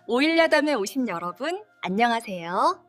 오일야담에 오신 여러분, 안녕하세요.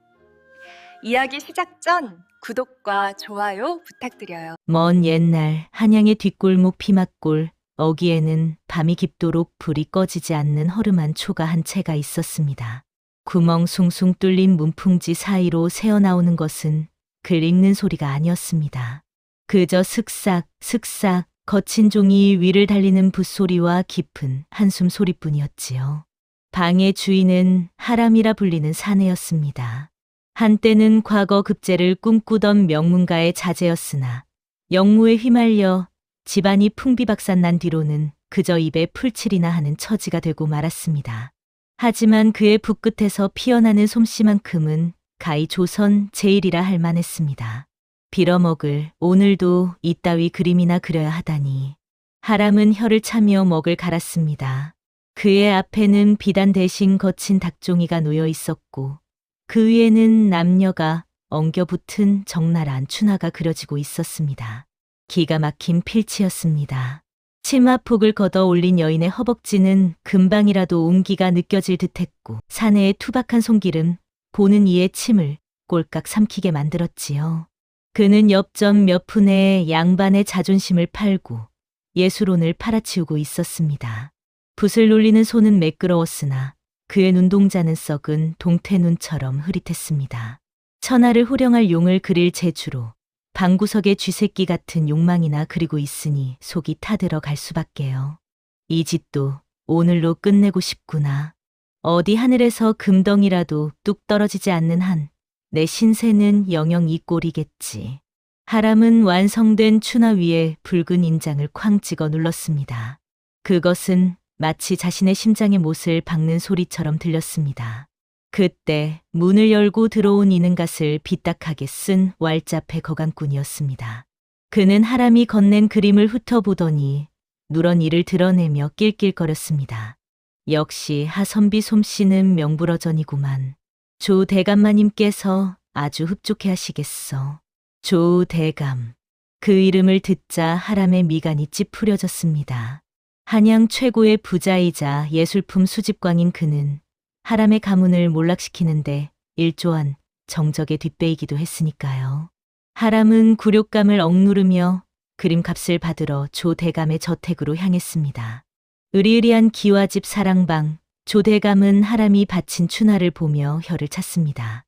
이야기 시작 전 구독과 좋아요 부탁드려요. 먼 옛날 한양의 뒷골목 피막골 어귀에는 밤이 깊도록 불이 꺼지지 않는 허름한 초가 한 채가 있었습니다. 구멍 숭숭 뚫린 문풍지 사이로 새어나오는 것은 글 읽는 소리가 아니었습니다. 그저 슥싹 슥싹 거친 종이 위를 달리는 붓소리와 깊은 한숨 소리뿐이었지요. 방의 주인은 하람이라 불리는 사내였습니다. 한때는 과거 급제를 꿈꾸던 명문가의 자제였으나 영무에 휘말려 집안이 풍비박산 난 뒤로는 그저 입에 풀칠이나 하는 처지가 되고 말았습니다. 하지만 그의 붓끝에서 피어나는 솜씨만큼은 가히 조선 제일이라 할 만했습니다. 빌어먹을 오늘도 이따위 그림이나 그려야 하다니. 하람은 혀를 차며 먹을 갈았습니다. 그의 앞에는 비단 대신 거친 닭종이가 놓여 있었고 그 위에는 남녀가 엉겨붙은 적나라한 춘화가 그려지고 있었습니다. 기가 막힌 필치였습니다. 치마폭을 걷어 올린 여인의 허벅지는 금방이라도 온기가 느껴질 듯했고 사내의 투박한 손기름 보는 이의 침을 꼴깍 삼키게 만들었지요. 그는 엽전 몇 푼에 양반의 자존심을 팔고 예술혼을 팔아치우고 있었습니다. 붓을 놀리는 손은 매끄러웠으나 그의 눈동자는 썩은 동태눈처럼 흐릿했습니다. 천하를 호령할 용을 그릴 재주로 방구석의 쥐새끼 같은 욕망이나 그리고 있으니 속이 타들어 갈 수밖에요. 이 짓도 오늘로 끝내고 싶구나. 어디 하늘에서 금덩이라도 뚝 떨어지지 않는 한 내 신세는 영영 이 꼴이겠지. 하람은 완성된 추나 위에 붉은 인장을 쾅 찍어 눌렀습니다. 그것은 마치 자신의 심장의 못을 박는 소리처럼 들렸습니다. 그때 문을 열고 들어온 이는갓을 빗딱하게 쓴 왈자패 거간꾼이었습니다. 그는 하람이 건넨 그림을 훑어보더니 누런 이를 드러내며 낄낄거렸습니다. 역시 하선비 솜씨는 명불허전이구만. 조 대감마님께서 아주 흡족해 하시겠어. 조 대감. 그 이름을 듣자 하람의 미간이 찌푸려졌습니다. 한양 최고의 부자이자 예술품 수집광인 그는 하람의 가문을 몰락시키는데 일조한 정적의 뒷배이기도 했으니까요. 하람은 굴욕감을 억누르며 그림값을 받으러 조 대감의 저택으로 향했습니다. 으리으리한 기와집 사랑방, 조 대감은 하람이 바친 춘화를 보며 혀를 찼습니다.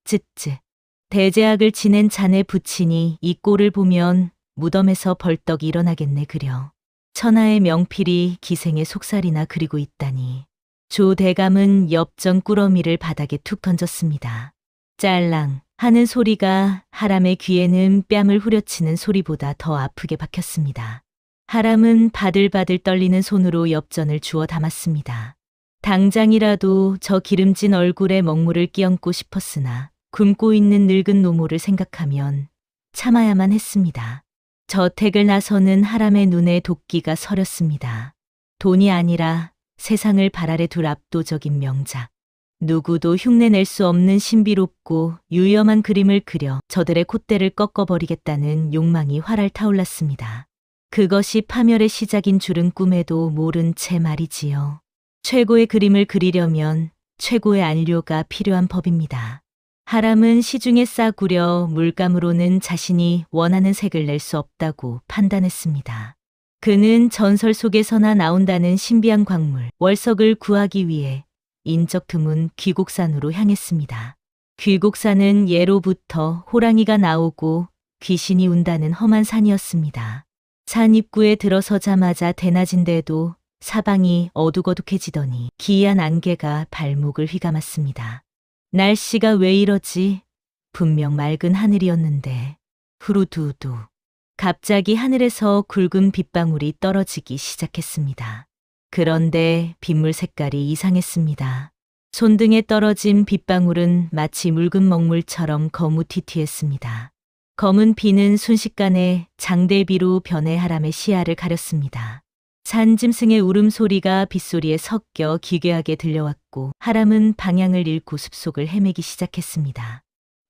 쯧쯧. 대제학을 지낸 자네 부친이 이 꼴을 보면 무덤에서 벌떡 일어나겠네 그려. 천하의 명필이 기생의 속살이나 그리고 있다니. 조 대감은 엽전 꾸러미를 바닥에 툭 던졌습니다. 짤랑 하는 소리가 하람의 귀에는 뺨을 후려치는 소리보다 더 아프게 박혔습니다. 하람은 바들바들 떨리는 손으로 엽전을 주워 담았습니다. 당장이라도 저 기름진 얼굴에 먹물을 끼얹고 싶었으나 굶고 있는 늙은 노모를 생각하면 참아야만 했습니다. 저택을 나서는 하람의 눈에 도끼가 서렸습니다. 돈이 아니라 세상을 발 아래 둘 압도적인 명작. 누구도 흉내낼 수 없는 신비롭고 유염한 그림을 그려 저들의 콧대를 꺾어버리겠다는 욕망이 활활 타올랐습니다. 그것이 파멸의 시작인 줄은 꿈에도 모른 채 말이지요. 최고의 그림을 그리려면 최고의 안료가 필요한 법입니다. 하람은 시중에 싸구려 물감으로는 자신이 원하는 색을 낼 수 없다고 판단했습니다. 그는 전설 속에서나 나온다는 신비한 광물, 월석을 구하기 위해 인적 드문 귀곡산으로 향했습니다. 귀곡산은 예로부터 호랑이가 나오고 귀신이 운다는 험한 산이었습니다. 산 입구에 들어서자마자 대낮인데도 사방이 어둑어둑해지더니 기이한 안개가 발목을 휘감았습니다. 날씨가 왜 이러지? 분명 맑은 하늘이었는데. 후루두두. 갑자기 하늘에서 굵은 빗방울이 떨어지기 시작했습니다. 그런데 빗물 색깔이 이상했습니다. 손등에 떨어진 빗방울은 마치 묽은 먹물처럼 거무튀튀했습니다. 검은 비는 순식간에 장대비로 변해 하람의 시야를 가렸습니다. 산짐승의 울음소리가 빗소리에 섞여 기괴하게 들려왔고 하람은 방향을 잃고 숲속을 헤매기 시작했습니다.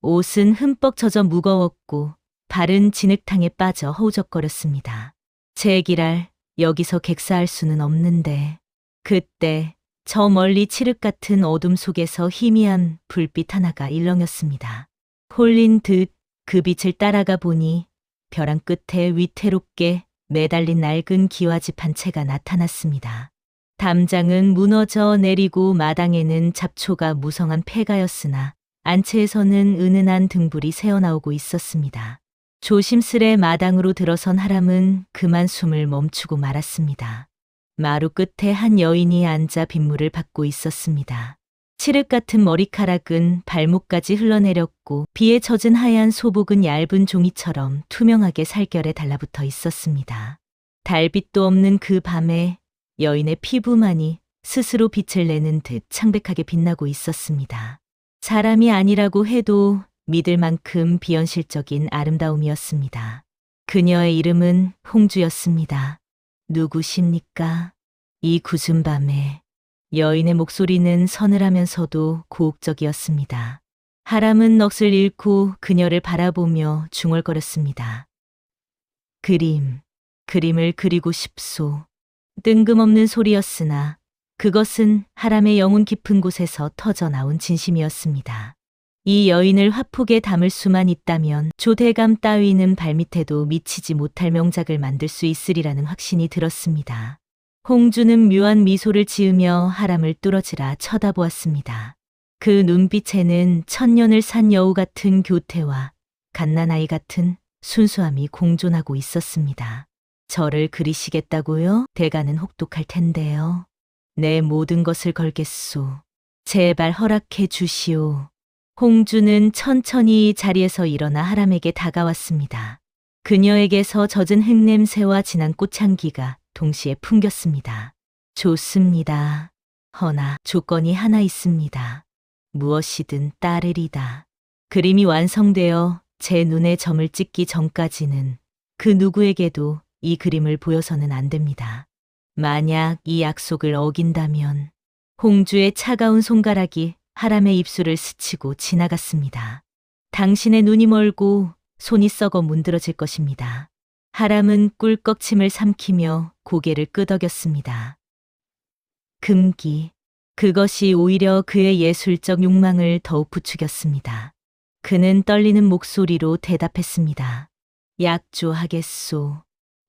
옷은 흠뻑 젖어 무거웠고 발은 진흙탕에 빠져 허우적거렸습니다. 제기랄, 여기서 객사할 수는 없는데. 그때 저 멀리 칠흑 같은 어둠 속에서 희미한 불빛 하나가 일렁였습니다. 홀린 듯 그 빛을 따라가 보니 벼랑 끝에 위태롭게 매달린 낡은 기와집 한 채가 나타났습니다. 담장은 무너져 내리고 마당에는 잡초가 무성한 폐가였으나 안채에서는 은은한 등불이 새어나오고 있었습니다. 조심스레 마당으로 들어선 하람은 그만 숨을 멈추고 말았습니다. 마루 끝에 한 여인이 앉아 빗물을 받고 있었습니다. 칠흑 같은 머리카락은 발목까지 흘러내렸고 비에 젖은 하얀 소복은 얇은 종이처럼 투명하게 살결에 달라붙어 있었습니다. 달빛도 없는 그 밤에 여인의 피부만이 스스로 빛을 내는 듯 창백하게 빛나고 있었습니다. 사람이 아니라고 해도 믿을 만큼 비현실적인 아름다움이었습니다. 그녀의 이름은 홍주였습니다. 누구십니까? 이 굳은 밤에 여인의 목소리는 서늘하면서도 고혹적이었습니다. 하람은 넋을 잃고 그녀를 바라보며 중얼거렸습니다. 그림을 그리고 싶소. 뜬금없는 소리였으나 그것은 하람의 영혼 깊은 곳에서 터져 나온 진심이었습니다. 이 여인을 화폭에 담을 수만 있다면 조대감 따위는 발밑에도 미치지 못할 명작을 만들 수 있으리라는 확신이 들었습니다. 홍주는 묘한 미소를 지으며 하람을 뚫어지라 쳐다보았습니다. 그 눈빛에는 천년을 산 여우 같은 교태와 갓난아이 같은 순수함이 공존하고 있었습니다. 저를 그리시겠다고요? 대가는 혹독할 텐데요. 내 모든 것을 걸겠소. 제발 허락해 주시오. 홍주는 천천히 자리에서 일어나 하람에게 다가왔습니다. 그녀에게서 젖은 흙냄새와 진한 꽃향기가 동시에 풍겼습니다. 좋습니다. 허나 조건이 하나 있습니다. 무엇이든 따르리다. 그림이 완성되어 제 눈에 점을 찍기 전까지는 그 누구에게도 이 그림을 보여서는 안 됩니다. 만약 이 약속을 어긴다면 홍주의 차가운 손가락이 하람의 입술을 스치고 지나갔습니다. 당신의 눈이 멀고 손이 썩어 문드러질 것입니다. 하람은 꿀꺽 침을 삼키며 고개를 끄덕였습니다. 금기. 그것이 오히려 그의 예술적 욕망을 더욱 부추겼습니다. 그는 떨리는 목소리로 대답했습니다. 약조하겠소.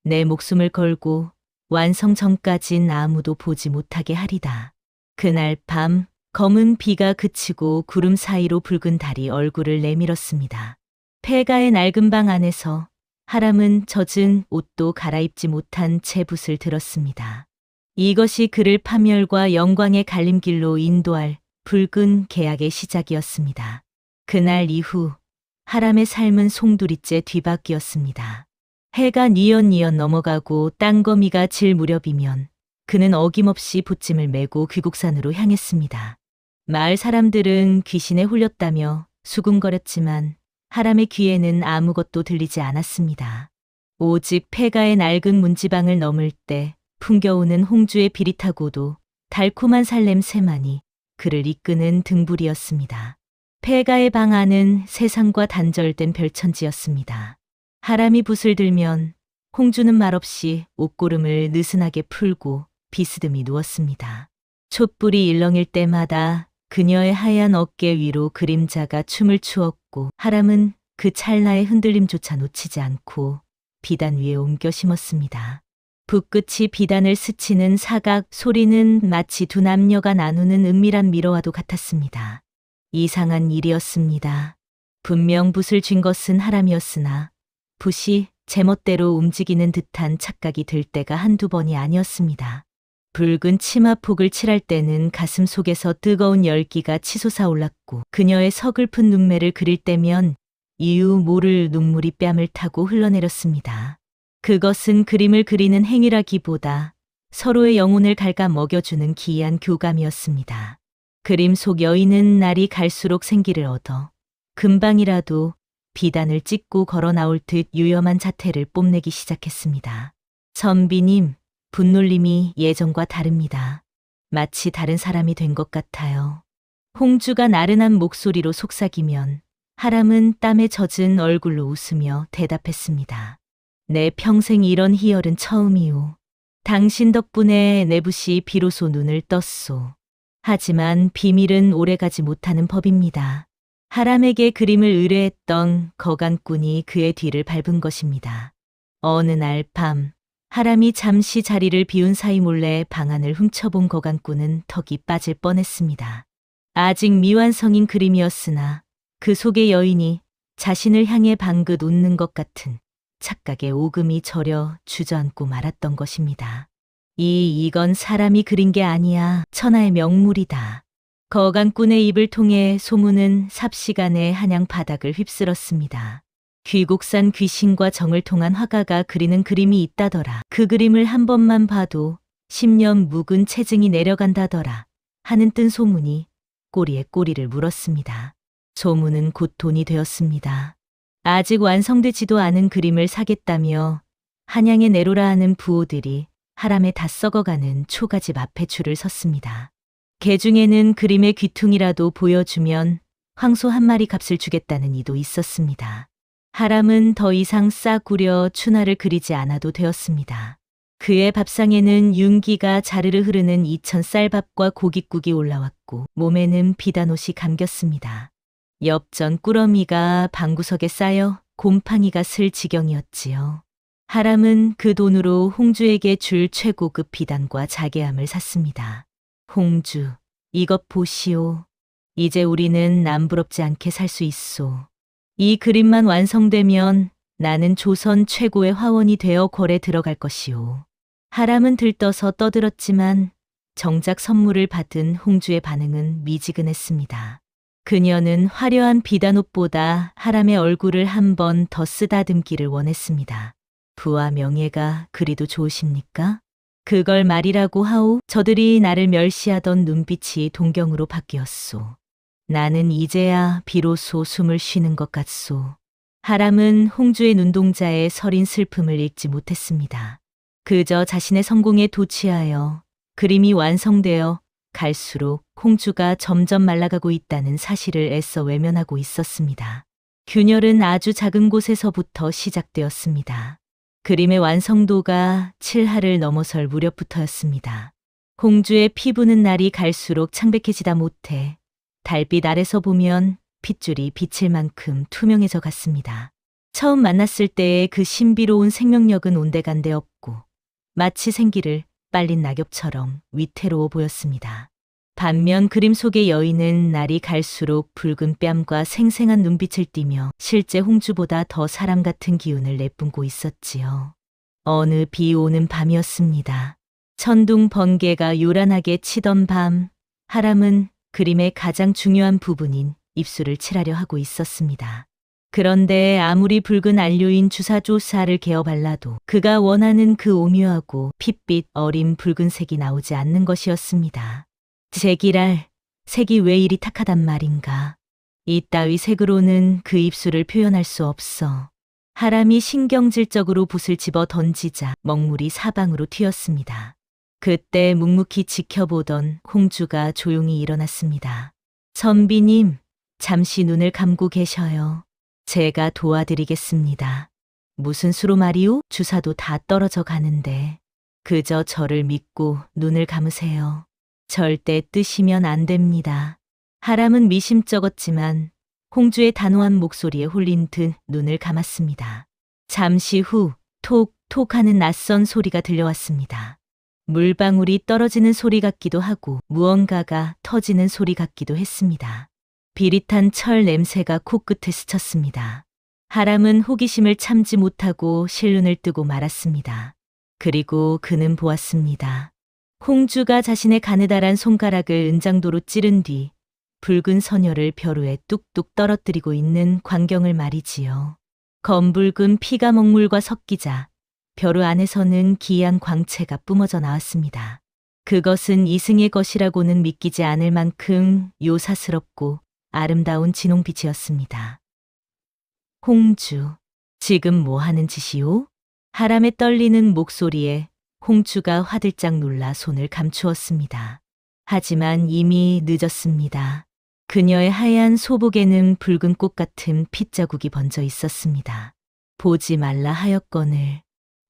내 목숨을 걸고 완성 전까진 아무도 보지 못하게 하리다. 그날 밤 검은 비가 그치고 구름 사이로 붉은 달이 얼굴을 내밀었습니다. 폐가의 낡은 방 안에서 하람은 젖은 옷도 갈아입지 못한 채 붓을 들었습니다. 이것이 그를 파멸과 영광의 갈림길로 인도할 붉은 계약의 시작이었습니다. 그날 이후 하람의 삶은 송두리째 뒤바뀌었습니다. 해가 뉘엿뉘엿 넘어가고 땅거미가 질 무렵이면 그는 어김없이 붓짐을 메고 귀국산으로 향했습니다. 마을 사람들은 귀신에 홀렸다며 수군거렸지만 하람의 귀에는 아무것도 들리지 않았습니다. 오직 폐가의 낡은 문지방을 넘을 때 풍겨오는 홍주의 비릿하고도 달콤한 살냄새만이 그를 이끄는 등불이었습니다. 폐가의 방 안은 세상과 단절된 별천지였습니다. 하람이 붓을 들면 홍주는 말없이 옷고름을 느슨하게 풀고 비스듬히 누웠습니다. 촛불이 일렁일 때마다 그녀의 하얀 어깨 위로 그림자가 춤을 추었고 하람은 그 찰나의 흔들림조차 놓치지 않고 비단 위에 옮겨 심었습니다. 붓끝이 비단을 스치는 사각 소리는 마치 두 남녀가 나누는 은밀한 미러와도 같았습니다. 이상한 일이었습니다. 분명 붓을 쥔 것은 하람이었으나 붓이 제멋대로 움직이는 듯한 착각이 들 때가 한두 번이 아니었습니다. 붉은 치마폭을 칠할 때는 가슴 속에서 뜨거운 열기가 치솟아 올랐고 그녀의 서글픈 눈매를 그릴 때면 이유 모를 눈물이 뺨을 타고 흘러내렸습니다. 그것은 그림을 그리는 행위라기보다 서로의 영혼을 갉아 먹여주는 기이한 교감이었습니다. 그림 속 여인은 날이 갈수록 생기를 얻어 금방이라도 비단을 찍고 걸어 나올 듯 유염한 자태를 뽐내기 시작했습니다. 선비님, 분놀림이 예전과 다릅니다. 마치 다른 사람이 된 것 같아요. 홍주가 나른한 목소리로 속삭이면 하람은 땀에 젖은 얼굴로 웃으며 대답했습니다. 내 평생 이런 희열은 처음이오. 당신 덕분에 내 붓이 비로소 눈을 떴소. 하지만 비밀은 오래가지 못하는 법입니다. 하람에게 그림을 의뢰했던 거간꾼이 그의 뒤를 밟은 것입니다. 어느 날 밤, 하람이 잠시 자리를 비운 사이 몰래 방안을 훔쳐본 거간꾼은 턱이 빠질 뻔했습니다. 아직 미완성인 그림이었으나 그 속의 여인이 자신을 향해 방긋 웃는 것 같은 착각에 오금이 저려 주저앉고 말았던 것입니다. 이건 사람이 그린 게 아니야. 천하의 명물이다. 거간꾼의 입을 통해 소문은 삽시간에 한양 바닥을 휩쓸었습니다. 귀국산 귀신과 정을 통한 화가가 그리는 그림이 있다더라. 그 그림을 한 번만 봐도 10년 묵은 체증이 내려간다더라. 하는 뜬 소문이 꼬리에 꼬리를 물었습니다. 소문은 곧 돈이 되었습니다. 아직 완성되지도 않은 그림을 사겠다며 한양에 내로라 하는 부호들이 하람에 다 썩어가는 초가집 앞에 줄을 섰습니다. 개 중에는 그림의 귀퉁이라도 보여주면 황소 한 마리 값을 주겠다는 이도 있었습니다. 하람은 더 이상 싸구려 춘화를 그리지 않아도 되었습니다. 그의 밥상에는 윤기가 자르르 흐르는 2000쌀밥과 고깃국이 올라왔고 몸에는 비단옷이 감겼습니다. 엽전 꾸러미가 방구석에 쌓여 곰팡이가 슬 지경이었지요. 하람은 그 돈으로 홍주에게 줄 최고급 비단과 자개함을 샀습니다. 홍주, 이것 보시오. 이제 우리는 남부럽지 않게 살 수 있소. 이 그림만 완성되면 나는 조선 최고의 화원이 되어 궐에 들어갈 것이오. 하람은 들떠서 떠들었지만 정작 선물을 받은 홍주의 반응은 미지근했습니다. 그녀는 화려한 비단옷보다 하람의 얼굴을 한 번 더 쓰다듬기를 원했습니다. 부와 명예가 그리도 좋으십니까? 그걸 말이라고 하오. 저들이 나를 멸시하던 눈빛이 동경으로 바뀌었소. 나는 이제야 비로소 숨을 쉬는 것 같소. 하람은 홍주의 눈동자에 서린 슬픔을 읽지 못했습니다. 그저 자신의 성공에 도취하여 그림이 완성되어 갈수록 홍주가 점점 말라가고 있다는 사실을 애써 외면하고 있었습니다. 균열은 아주 작은 곳에서부터 시작되었습니다. 그림의 완성도가 7하를 넘어설 무렵부터였습니다. 홍주의 피부는 날이 갈수록 창백해지다 못해 달빛 아래서 보면 핏줄이 비칠 만큼 투명해져 갔습니다. 처음 만났을 때의 그 신비로운 생명력은 온데간데 없고 마치 생기를 빨린 낙엽처럼 위태로워 보였습니다. 반면 그림 속의 여인은 날이 갈수록 붉은 뺨과 생생한 눈빛을 띠며 실제 홍주보다 더 사람 같은 기운을 내뿜고 있었지요. 어느 비 오는 밤이었습니다. 천둥 번개가 요란하게 치던 밤, 하람은 그림의 가장 중요한 부분인 입술을 칠하려 하고 있었습니다. 그런데 아무리 붉은 안료인 주사조사를 개어 발라도 그가 원하는 그 오묘하고 핏빛 어린 붉은색이 나오지 않는 것이었습니다. 제기랄, 색이 왜 이리 탁하단 말인가. 이따위 색으로는 그 입술을 표현할 수 없어. 하람이 신경질적으로 붓을 집어 던지자 먹물이 사방으로 튀었습니다. 그때 묵묵히 지켜보던 홍주가 조용히 일어났습니다. 선비님, 잠시 눈을 감고 계셔요. 제가 도와드리겠습니다. 무슨 수로 말이오? 주사도 다 떨어져 가는데. 그저 저를 믿고 눈을 감으세요. 절대 뜨시면 안 됩니다. 하람은 미심쩍었지만 홍주의 단호한 목소리에 홀린 듯 눈을 감았습니다. 잠시 후 톡톡 하는 낯선 소리가 들려왔습니다. 물방울이 떨어지는 소리 같기도 하고 무언가가 터지는 소리 같기도 했습니다. 비릿한 철 냄새가 코끝에 스쳤습니다. 하람은 호기심을 참지 못하고 실눈을 뜨고 말았습니다. 그리고 그는 보았습니다. 홍주가 자신의 가느다란 손가락을 은장도로 찌른 뒤 붉은 선혈을 벼루에 뚝뚝 떨어뜨리고 있는 광경을 말이지요. 검붉은 피가 먹물과 섞이자 벼루 안에서는 기이한 광채가 뿜어져 나왔습니다. 그것은 이승의 것이라고는 믿기지 않을 만큼 요사스럽고 아름다운 진홍빛이었습니다. 홍주, 지금 뭐 하는 짓이오? 하람의 떨리는 목소리에 홍주가 화들짝 놀라 손을 감추었습니다. 하지만 이미 늦었습니다. 그녀의 하얀 소복에는 붉은 꽃 같은 핏자국이 번져 있었습니다. 보지 말라 하였거늘.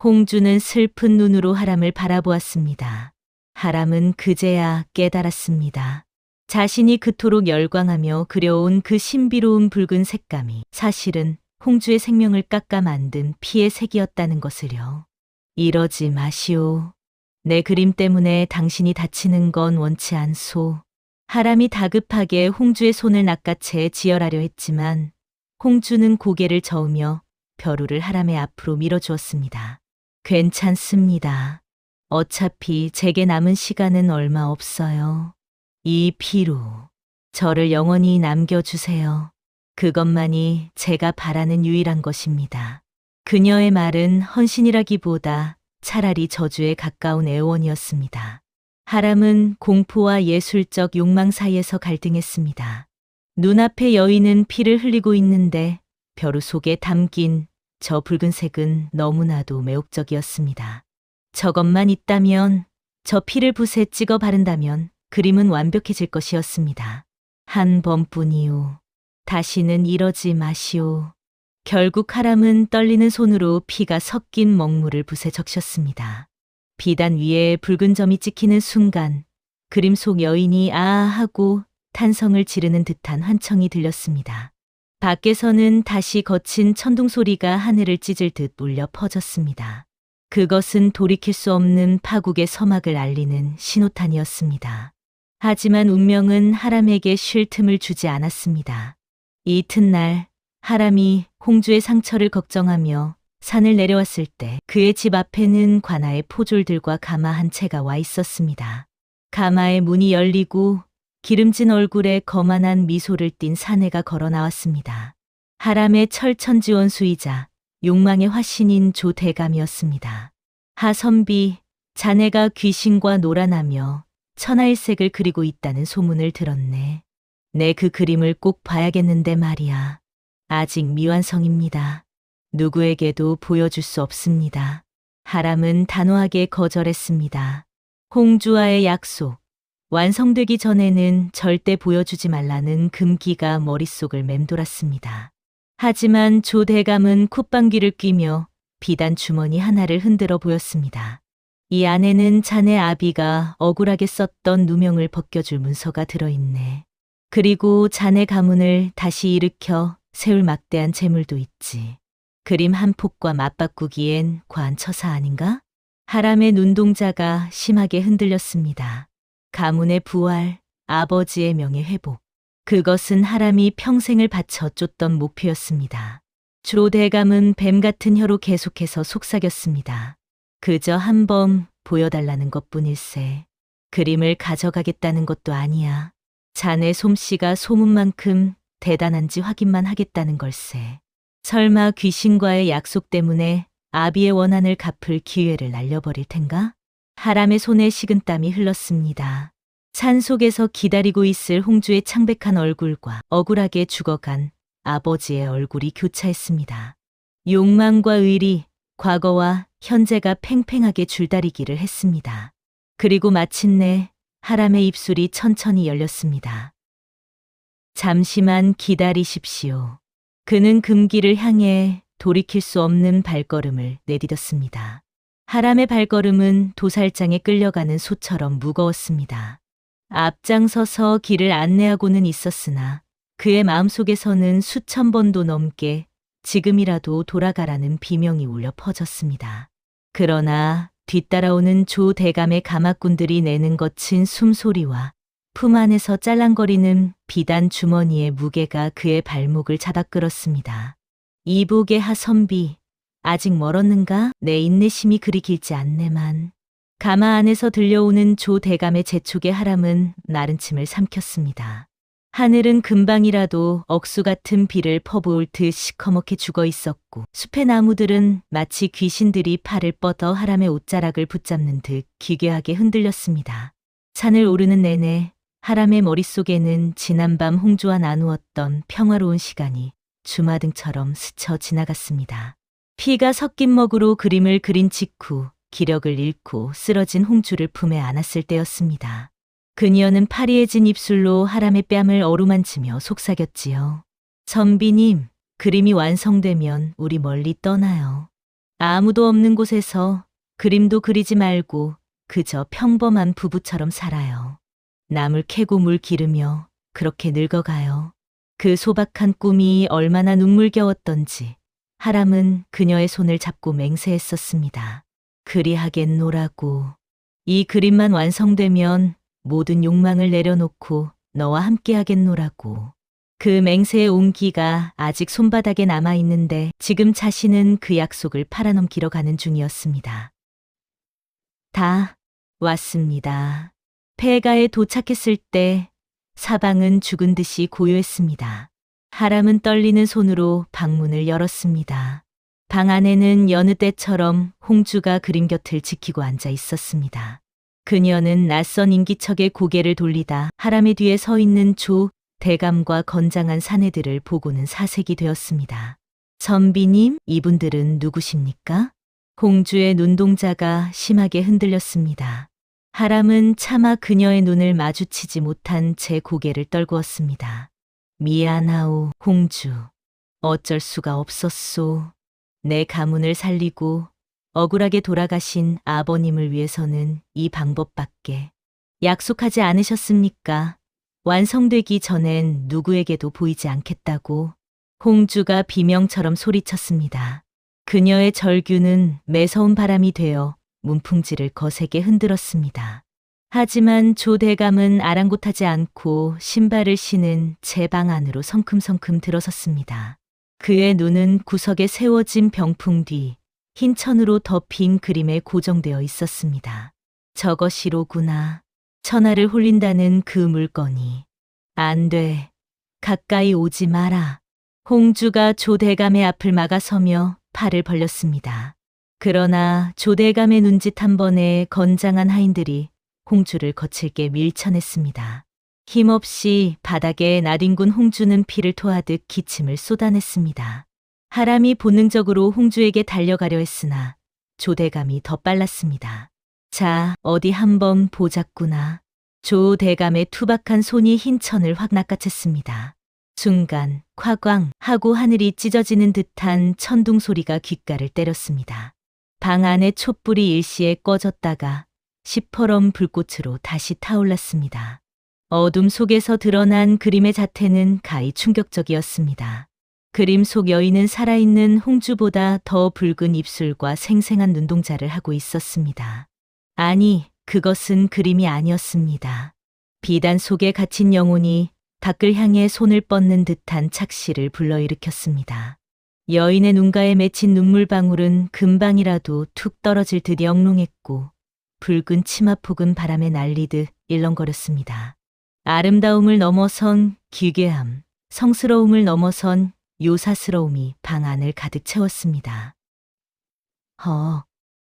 홍주는 슬픈 눈으로 하람을 바라보았습니다. 하람은 그제야 깨달았습니다. 자신이 그토록 열광하며 그려온 그 신비로운 붉은 색감이 사실은 홍주의 생명을 깎아 만든 피의 색이었다는 것을요. 이러지 마시오. 내 그림 때문에 당신이 다치는 건 원치 않소. 하람이 다급하게 홍주의 손을 낚아채 지혈하려 했지만 홍주는 고개를 저으며 벼루를 하람의 앞으로 밀어주었습니다. 괜찮습니다. 어차피 제게 남은 시간은 얼마 없어요. 이 피로 저를 영원히 남겨주세요. 그것만이 제가 바라는 유일한 것입니다. 그녀의 말은 헌신이라기보다 차라리 저주에 가까운 애원이었습니다. 하람은 공포와 예술적 욕망 사이에서 갈등했습니다. 눈앞의 여인은 피를 흘리고 있는데 벼루 속에 담긴 저 붉은색은 너무나도 매혹적이었습니다. 저것만 있다면, 저 피를 붓에 찍어 바른다면 그림은 완벽해질 것이었습니다. 한 번뿐이요. 다시는 이러지 마시오. 결국 하람은 떨리는 손으로 피가 섞인 먹물을 붓에 적셨습니다. 비단 위에 붉은 점이 찍히는 순간 그림 속 여인이 아아 하고 탄성을 지르는 듯한 환청이 들렸습니다. 밖에서는 다시 거친 천둥 소리가 하늘을 찢을 듯 울려 퍼졌습니다. 그것은 돌이킬 수 없는 파국의 서막을 알리는 신호탄이었습니다. 하지만 운명은 하람에게 쉴 틈을 주지 않았습니다. 이튿날 하람이 홍주의 상처를 걱정하며 산을 내려왔을 때 그의 집 앞에는 관아의 포졸들과 가마 한 채가 와 있었습니다. 가마의 문이 열리고 기름진 얼굴에 거만한 미소를 띤 사내가 걸어 나왔습니다. 하람의 철천지원수이자 욕망의 화신인 조 대감이었습니다. 하선비, 자네가 귀신과 놀아나며 천하일색을 그리고 있다는 소문을 들었네. 내 그 그림을 꼭 봐야겠는데 말이야. 아직 미완성입니다. 누구에게도 보여줄 수 없습니다. 하람은 단호하게 거절했습니다. 홍주와의 약속, 완성되기 전에는 절대 보여주지 말라는 금기가 머릿속을 맴돌았습니다. 하지만 조 대감은 콧방귀를 뀌며 비단 주머니 하나를 흔들어 보였습니다. 이 안에는 자네 아비가 억울하게 썼던 누명을 벗겨줄 문서가 들어있네. 그리고 자네 가문을 다시 일으켜 세울 막대한 재물도 있지. 그림 한 폭과 맞바꾸기엔 과한 처사 아닌가? 하람의 눈동자가 심하게 흔들렸습니다. 가문의 부활, 아버지의 명예 회복. 그것은 하람이 평생을 바쳐 쫓던 목표였습니다. 조 대감은 뱀 같은 혀로 계속해서 속삭였습니다. 그저 한 번 보여달라는 것뿐일세. 그림을 가져가겠다는 것도 아니야. 자네 솜씨가 소문만큼 대단한지 확인만 하겠다는 걸세. 설마 귀신과의 약속 때문에 아비의 원한을 갚을 기회를 날려버릴 텐가? 하람의 손에 식은땀이 흘렀습니다. 산속에서 기다리고 있을 홍주의 창백한 얼굴과 억울하게 죽어간 아버지의 얼굴이 교차했습니다. 욕망과 의리, 과거와 현재가 팽팽하게 줄다리기를 했습니다. 그리고 마침내 하람의 입술이 천천히 열렸습니다. 잠시만 기다리십시오. 그는 금기를 향해 돌이킬 수 없는 발걸음을 내디뎠습니다. 하람의 발걸음은 도살장에 끌려가는 소처럼 무거웠습니다. 앞장서서 길을 안내하고는 있었으나 그의 마음속에서는 수천 번도 넘게 지금이라도 돌아가라는 비명이 울려 퍼졌습니다. 그러나 뒤따라오는 조 대감의 가마꾼들이 내는 거친 숨소리와 품 안에서 짤랑거리는 비단 주머니의 무게가 그의 발목을 잡아 끌었습니다. 이복의 하선비, 아직 멀었는가? 내 인내심이 그리 길지 않네만. 가마 안에서 들려오는 조 대감의 재촉의 하람은 나른 침을 삼켰습니다. 하늘은 금방이라도 억수 같은 비를 퍼부을 듯 시커멓게 죽어 있었고 숲의 나무들은 마치 귀신들이 팔을 뻗어 하람의 옷자락을 붙잡는 듯 기괴하게 흔들렸습니다. 산을 오르는 내내 하람의 머릿속에는 지난밤 홍주와 나누었던 평화로운 시간이 주마등처럼 스쳐 지나갔습니다. 피가 섞인 먹으로 그림을 그린 직후 기력을 잃고 쓰러진 홍주를 품에 안았을 때였습니다. 그녀는 파리해진 입술로 하람의 뺨을 어루만지며 속삭였지요. 선비님, 그림이 완성되면 우리 멀리 떠나요. 아무도 없는 곳에서 그림도 그리지 말고 그저 평범한 부부처럼 살아요. 나물 캐고 물 기르며 그렇게 늙어가요. 그 소박한 꿈이 얼마나 눈물겨웠던지 하람은 그녀의 손을 잡고 맹세했었습니다. 그리하겠노라고. 이 그림만 완성되면 모든 욕망을 내려놓고 너와 함께하겠노라고. 그 맹세의 온기가 아직 손바닥에 남아있는데 지금 자신은 그 약속을 팔아넘기러 가는 중이었습니다. 다 왔습니다. 폐가에 도착했을 때 사방은 죽은 듯이 고요했습니다. 하람은 떨리는 손으로 방문을 열었습니다. 방 안에는 여느 때처럼 홍주가 그림 곁을 지키고 앉아 있었습니다. 그녀는 낯선 인기척에 고개를 돌리다 하람의 뒤에 서 있는 조 대감과 건장한 사내들을 보고는 사색이 되었습니다. 선비님, 이분들은 누구십니까? 홍주의 눈동자가 심하게 흔들렸습니다. 하람은 차마 그녀의 눈을 마주치지 못한 채 고개를 떨구었습니다. 미안하오, 홍주. 어쩔 수가 없었소. 내 가문을 살리고 억울하게 돌아가신 아버님을 위해서는 이 방법밖에. 약속하지 않으셨습니까? 완성되기 전엔 누구에게도 보이지 않겠다고. 홍주가 비명처럼 소리쳤습니다. 그녀의 절규는 매서운 바람이 되어 문풍지를 거세게 흔들었습니다. 하지만 조 대감은 아랑곳하지 않고 신발을 신은 제 방 안으로 성큼성큼 들어섰습니다. 그의 눈은 구석에 세워진 병풍 뒤 흰 천으로 덮인 그림에 고정되어 있었습니다. 저것이로구나. 천하를 홀린다는 그 물건이. 안 돼. 가까이 오지 마라. 홍주가 조 대감의 앞을 막아서며 팔을 벌렸습니다. 그러나 조 대감의 눈짓 한 번에 건장한 하인들이 홍주를 거칠게 밀쳐냈습니다. 힘없이 바닥에 나뒹군 홍주는 피를 토하듯 기침을 쏟아냈습니다. 하람이 본능적으로 홍주에게 달려가려 했으나 조 대감이 더 빨랐습니다. 자, 어디 한번 보자꾸나. 조 대감의 투박한 손이 흰 천을 확 낚아챘습니다. 순간 콱광 하고 하늘이 찢어지는 듯한 천둥 소리가 귓가를 때렸습니다. 방 안의 촛불이 일시에 꺼졌다가 시퍼런 불꽃으로 다시 타올랐습니다. 어둠 속에서 드러난 그림의 자태는 가히 충격적이었습니다. 그림 속 여인은 살아있는 홍주보다 더 붉은 입술과 생생한 눈동자를 하고 있었습니다. 아니, 그것은 그림이 아니었습니다. 비단 속에 갇힌 영혼이 밖을 향해 손을 뻗는 듯한 착시를 불러일으켰습니다. 여인의 눈가에 맺힌 눈물방울은 금방이라도 툭 떨어질 듯 영롱했고 붉은 치마폭은 바람에 날리듯 일렁거렸습니다. 아름다움을 넘어선 기괴함, 성스러움을 넘어선 요사스러움이 방 안을 가득 채웠습니다.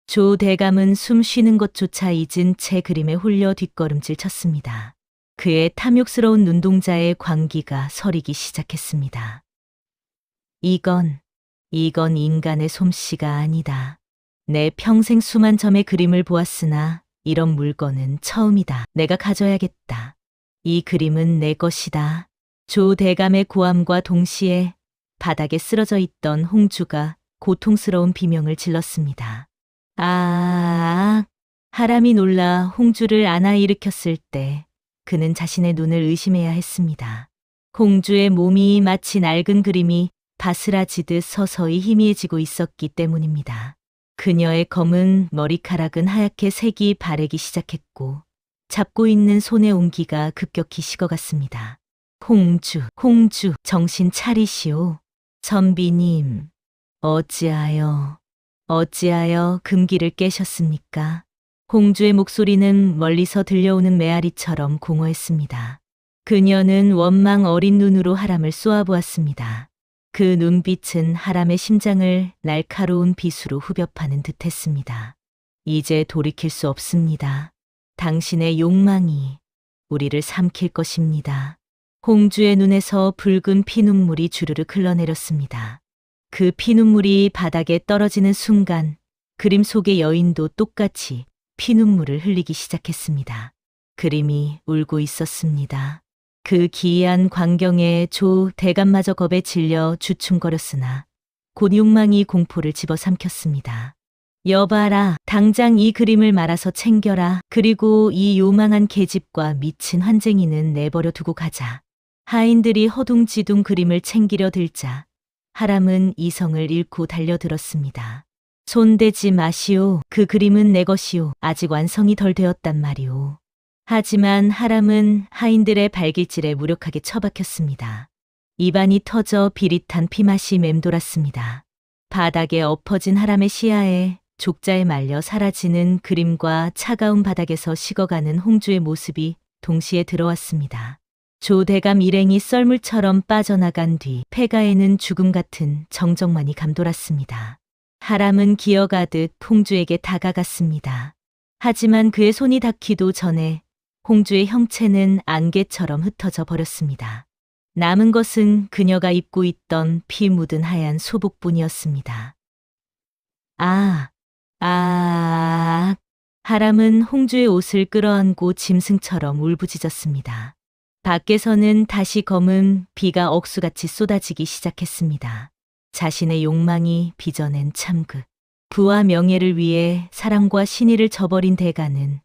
조 대감은 숨 쉬는 것조차 잊은 채 그림에 홀려 뒷걸음질 쳤습니다. 그의 탐욕스러운 눈동자에 광기가 서리기 시작했습니다. 이건 인간의 솜씨가 아니다. 내 평생 수만 점의 그림을 보았으나 이런 물건은 처음이다. 내가 가져야겠다. 이 그림은 내 것이다. 조 대감의 고함과 동시에 바닥에 쓰러져 있던 홍주가 고통스러운 비명을 질렀습니다. 하람이 놀라 홍주를 안아 일으켰을 때 그는 자신의 눈을 의심해야 했습니다. 홍주의 몸이 마치 낡은 그림이 바스라지듯 서서히 희미해지고 있었기 때문입니다. 그녀의 검은 머리카락은 하얗게 색이 바래기 시작했고 잡고 있는 손의 온기가 급격히 식어갔습니다. 홍주, 정신 차리시오. 선비님, 어찌하여 금기를 깨셨습니까? 홍주의 목소리는 멀리서 들려오는 메아리처럼 공허했습니다. 그녀는 원망 어린 눈으로 하람을 쏘아보았습니다. 그 눈빛은 하람의 심장을 날카로운 빗으로 후벼 파는 듯했습니다. 이제 돌이킬 수 없습니다. 당신의 욕망이 우리를 삼킬 것입니다. 홍주의 눈에서 붉은 피눈물이 주르륵 흘러내렸습니다. 그 피눈물이 바닥에 떨어지는 순간 그림 속의 여인도 똑같이 피눈물을 흘리기 시작했습니다. 그림이 울고 있었습니다. 그 기이한 광경에 조 대감마저 겁에 질려 주춤거렸으나 곧 욕망이 공포를 집어삼켰습니다. 여봐라, 당장 이 그림을 말아서 챙겨라. 그리고 이 요망한 계집과 미친 환쟁이는 내버려 두고 가자. 하인들이 허둥지둥 그림을 챙기려 들자 하람은 이성을 잃고 달려들었습니다. 손대지 마시오. 그 그림은 내 것이오. 아직 완성이 덜 되었단 말이오. 하지만 하람은 하인들의 발길질에 무력하게 처박혔습니다. 입안이 터져 비릿한 피맛이 맴돌았습니다. 바닥에 엎어진 하람의 시야에 족자에 말려 사라지는 그림과 차가운 바닥에서 식어가는 홍주의 모습이 동시에 들어왔습니다. 조대감 일행이 썰물처럼 빠져나간 뒤 폐가에는 죽음 같은 정적만이 감돌았습니다. 하람은 기어가듯 홍주에게 다가갔습니다. 하지만 그의 손이 닿기도 전에 홍주의 형체는 안개처럼 흩어져 버렸습니다. 남은 것은 그녀가 입고 있던 피 묻은 하얀 소복뿐이었습니다. 하람은 홍주의 옷을 끌어안고 짐승처럼 울부짖었습니다. 밖에서는 다시 검은 비가 억수같이 쏟아지기 시작했습니다. 자신의 욕망이 빚어낸 참극, 부와 명예를 위해 사랑과 신의를 저버린 대가는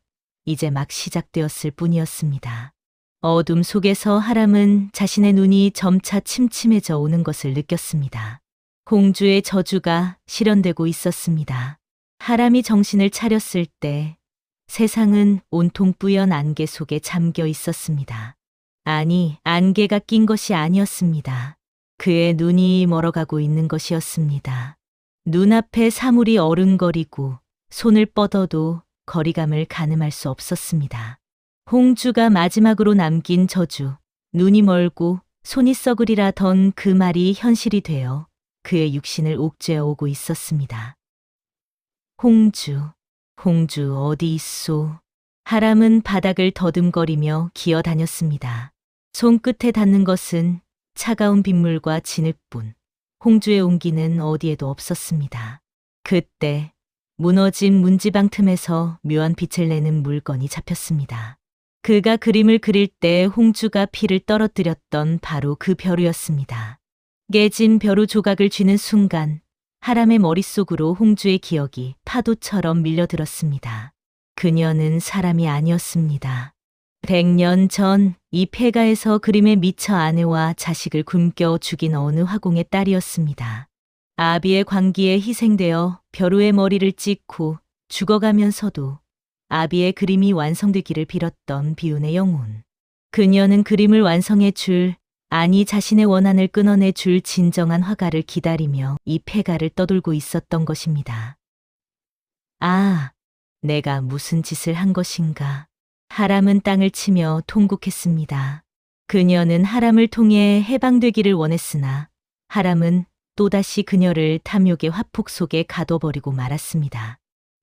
이제 막 시작되었을 뿐이었습니다. 어둠 속에서 하람은 자신의 눈이 점차 침침해져 오는 것을 느꼈습니다. 홍주의 저주가 실현되고 있었습니다. 하람이 정신을 차렸을 때 세상은 온통 뿌연 안개 속에 잠겨 있었습니다. 아니, 안개가 낀 것이 아니었습니다. 그의 눈이 멀어가고 있는 것이었습니다. 눈앞에 사물이 어른거리고 손을 뻗어도 거리감을 가늠할 수 없었습니다. 홍주가 마지막으로 남긴 저주, 눈이 멀고 손이 썩으리라던 그 말이 현실이 되어 그의 육신을 옥죄어 오고 있었습니다. 홍주 어디 있소? 하람은 바닥을 더듬거리며 기어다녔습니다. 손끝에 닿는 것은 차가운 빗물과 진흙뿐. 홍주의 온기는 어디에도 없었습니다. 그때 무너진 문지방 틈에서 묘한 빛을 내는 물건이 잡혔습니다. 그가 그림을 그릴 때 홍주가 피를 떨어뜨렸던 바로 그 벼루였습니다. 깨진 벼루 조각을 쥐는 순간 하람의 머릿속으로 홍주의 기억이 파도처럼 밀려들었습니다. 그녀는 사람이 아니었습니다. 100년 전 이 폐가에서 그림에 미쳐 아내와 자식을 굶겨 죽인 어느 화공의 딸이었습니다. 아비의 광기에 희생되어 벼루의 머리를 찍고 죽어가면서도 아비의 그림이 완성되기를 빌었던 비운의 영혼. 그녀는 그림을 완성해 줄, 아니 자신의 원한을 끊어내 줄 진정한 화가를 기다리며 이 폐가를 떠돌고 있었던 것입니다. 내가 무슨 짓을 한 것인가. 하람은 땅을 치며 통곡했습니다. 그녀는 하람을 통해 해방되기를 원했으나 하람은 또다시 그녀를 탐욕의 화폭 속에 가둬버리고 말았습니다.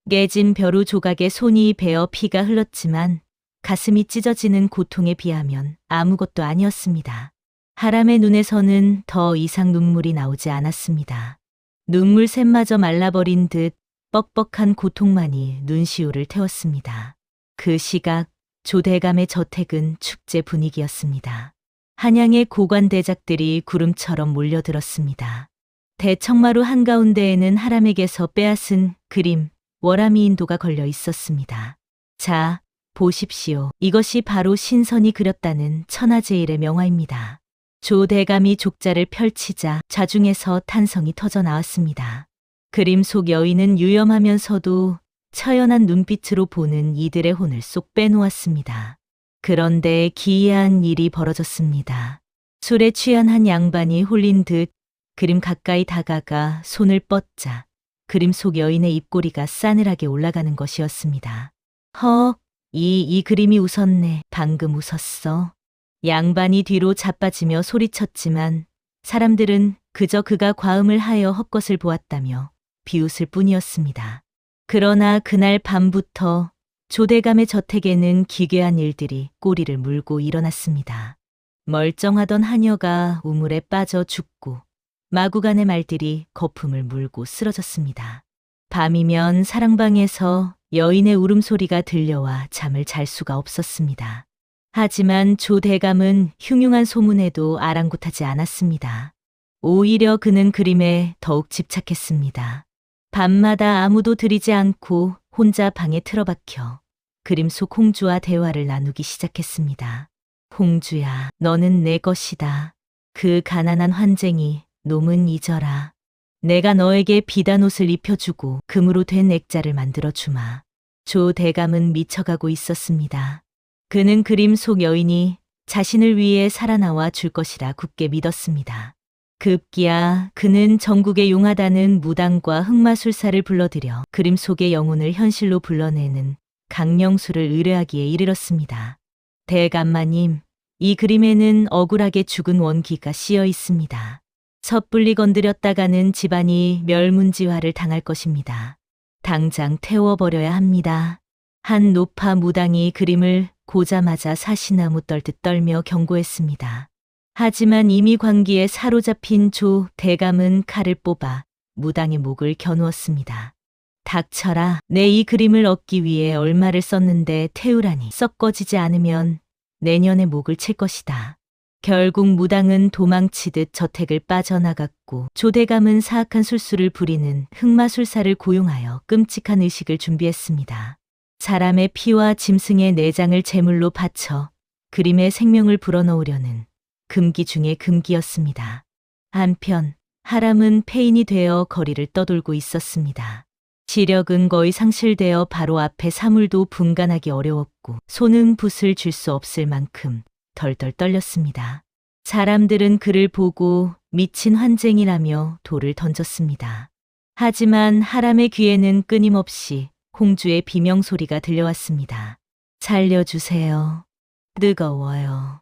깨진 벼루 조각에 손이 베어 피가 흘렀지만 가슴이 찢어지는 고통에 비하면 아무것도 아니었습니다. 하람의 눈에서는 더 이상 눈물이 나오지 않았습니다. 눈물샘마저 말라버린 듯 뻑뻑한 고통만이 눈시울을 태웠습니다. 그 시각 조대감의 저택은 축제 분위기였습니다. 한양의 고관대작들이 구름처럼 몰려들었습니다. 대청마루 한가운데에는 하람에게서 빼앗은 그림, 월암이 인도가 걸려 있었습니다. 자, 보십시오. 이것이 바로 신선이 그렸다는 천하제일의 명화입니다. 조대감이 족자를 펼치자 좌중에서 탄성이 터져 나왔습니다. 그림 속 여인은 유염하면서도 처연한 눈빛으로 보는 이들의 혼을 쏙 빼놓았습니다. 그런데 기이한 일이 벌어졌습니다. 술에 취한 한 양반이 홀린 듯 그림 가까이 다가가 손을 뻗자 그림 속 여인의 입꼬리가 싸늘하게 올라가는 것이었습니다. 이 그림이 웃었네. 방금 웃었어. 양반이 뒤로 자빠지며 소리쳤지만 사람들은 그저 그가 과음을 하여 헛것을 보았다며 비웃을 뿐이었습니다. 그러나 그날 밤부터 조대감의 저택에는 기괴한 일들이 꼬리를 물고 일어났습니다. 멀쩡하던 하녀가 우물에 빠져 죽고 마구간의 말들이 거품을 물고 쓰러졌습니다. 밤이면 사랑방에서 여인의 울음소리가 들려와 잠을 잘 수가 없었습니다. 하지만 조대감은 흉흉한 소문에도 아랑곳하지 않았습니다. 오히려 그는 그림에 더욱 집착했습니다. 밤마다 아무도 들이지 않고 혼자 방에 틀어박혀 그림 속 홍주와 대화를 나누기 시작했습니다. 홍주야, 너는 내 것이다. 그 가난한 환쟁이 놈은 잊어라. 내가 너에게 비단 옷을 입혀주고 금으로 된 액자를 만들어주마. 조 대감은 미쳐가고 있었습니다. 그는 그림 속 여인이 자신을 위해 살아나와 줄 것이라 굳게 믿었습니다. 급기야 그는 전국에 용하다는 무당과 흑마술사를 불러들여 그림 속의 영혼을 현실로 불러내는 강령술을 의뢰하기에 이르렀습니다. 대감마님, 이 그림에는 억울하게 죽은 원기가 씌어 있습니다. 섣불리 건드렸다가는 집안이 멸문지화를 당할 것입니다. 당장 태워버려야 합니다. 한 노파 무당이 그림을 보자마자 사시나무 떨듯 떨며 경고했습니다. 하지만 이미 광기에 사로잡힌 조 대감은 칼을 뽑아 무당의 목을 겨누었습니다. 닥쳐라. 내 이 그림을 얻기 위해 얼마를 썼는데 태우라니. 썩어지지 않으면 내년에 목을 칠 것이다. 결국 무당은 도망치듯 저택을 빠져나갔고 조 대감은 사악한 술수를 부리는 흑마술사를 고용하여 끔찍한 의식을 준비했습니다. 사람의 피와 짐승의 내장을 제물로 바쳐 그림에 생명을 불어넣으려는 금기 중의 금기였습니다. 한편 하람은 폐인이 되어 거리를 떠돌고 있었습니다. 시력은 거의 상실되어 바로 앞에 사물도 분간하기 어려웠고 손은 붓을 쥘 수 없을 만큼 덜덜 떨렸습니다. 사람들은 그를 보고 미친 환쟁이라며 돌을 던졌습니다. 하지만 하람의 귀에는 끊임없이 홍주의 비명소리가 들려왔습니다. 살려주세요. 뜨거워요.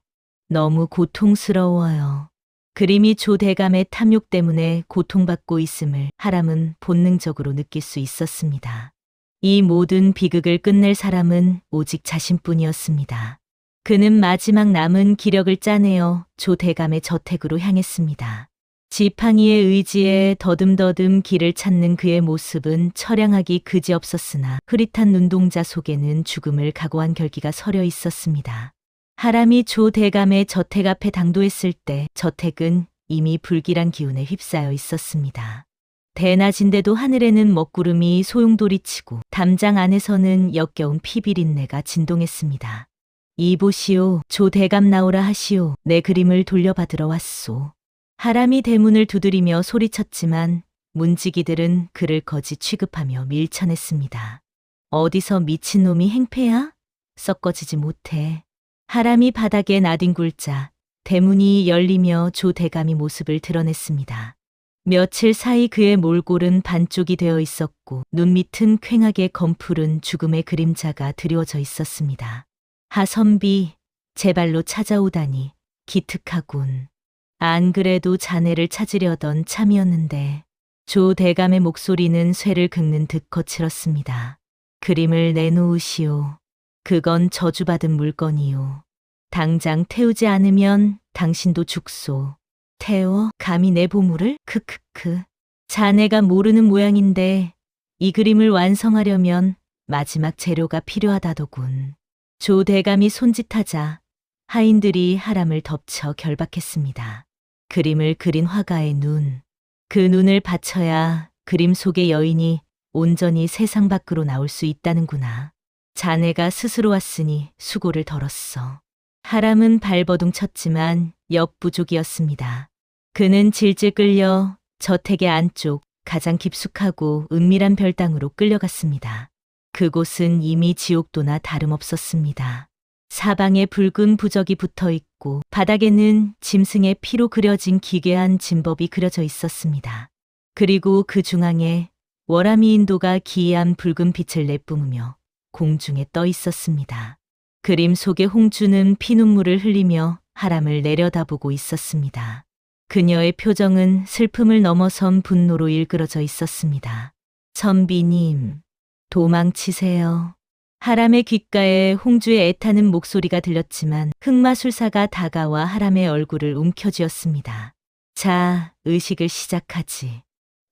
너무 고통스러워요. 그림이 조 대감의 탐욕 때문에 고통받고 있음을 하람은 본능적으로 느낄 수 있었습니다. 이 모든 비극을 끝낼 사람은 오직 자신뿐이었습니다. 그는 마지막 남은 기력을 짜내어 조 대감의 저택으로 향했습니다. 지팡이의 의지에 더듬더듬 길을 찾는 그의 모습은 처량하기 그지없었으나 흐릿한 눈동자 속에는 죽음을 각오한 결기가 서려 있었습니다. 하람이 조 대감의 저택 앞에 당도했을 때 저택은 이미 불길한 기운에 휩싸여 있었습니다. 대낮인데도 하늘에는 먹구름이 소용돌이치고 담장 안에서는 역겨운 피비린내가 진동했습니다. 이보시오, 조 대감 나오라 하시오. 내 그림을 돌려받으러 왔소. 하람이 대문을 두드리며 소리쳤지만 문지기들은 그를 거지 취급하며 밀쳐냈습니다. 어디서 미친놈이 행패야? 썩어지지 못해. 하람이 바닥에 나뒹굴자 대문이 열리며 조 대감이 모습을 드러냈습니다. 며칠 사이 그의 몰골은 반쪽이 되어 있었고 눈 밑은 퀭하게 검푸른 죽음의 그림자가 드리워져 있었습니다. 하선비, 제발로 찾아오다니 기특하군. 안 그래도 자네를 찾으려던 참이었는데. 조 대감의 목소리는 쇠를 긁는 듯 거칠었습니다. 그림을 내놓으시오. 그건 저주받은 물건이오. 당장 태우지 않으면 당신도 죽소. 태워? 감히 내 보물을? 크크크. 자네가 모르는 모양인데 이 그림을 완성하려면 마지막 재료가 필요하다더군. 조 대감이 손짓하자 하인들이 하람을 덮쳐 결박했습니다. 그림을 그린 화가의 눈. 그 눈을 받쳐야 그림 속의 여인이 온전히 세상 밖으로 나올 수 있다는구나. 자네가 스스로 왔으니 수고를 덜었어. 하람은 발버둥 쳤지만 역부족이었습니다. 그는 질질 끌려 저택의 안쪽 가장 깊숙하고 은밀한 별당으로 끌려갔습니다. 그곳은 이미 지옥도나 다름없었습니다. 사방에 붉은 부적이 붙어 있고 바닥에는 짐승의 피로 그려진 기괴한 진법이 그려져 있었습니다. 그리고 그 중앙에 월화미 인도가 기이한 붉은 빛을 내뿜으며 공중에 떠 있었습니다. 그림 속의 홍주는 피눈물을 흘리며 하람을 내려다보고 있었습니다. 그녀의 표정은 슬픔을 넘어선 분노로 일그러져 있었습니다. 선비님, 도망치세요. 하람의 귓가에 홍주의 애타는 목소리가 들렸지만 흑마술사가 다가와 하람의 얼굴을 움켜쥐었습니다. 자, 의식을 시작하지.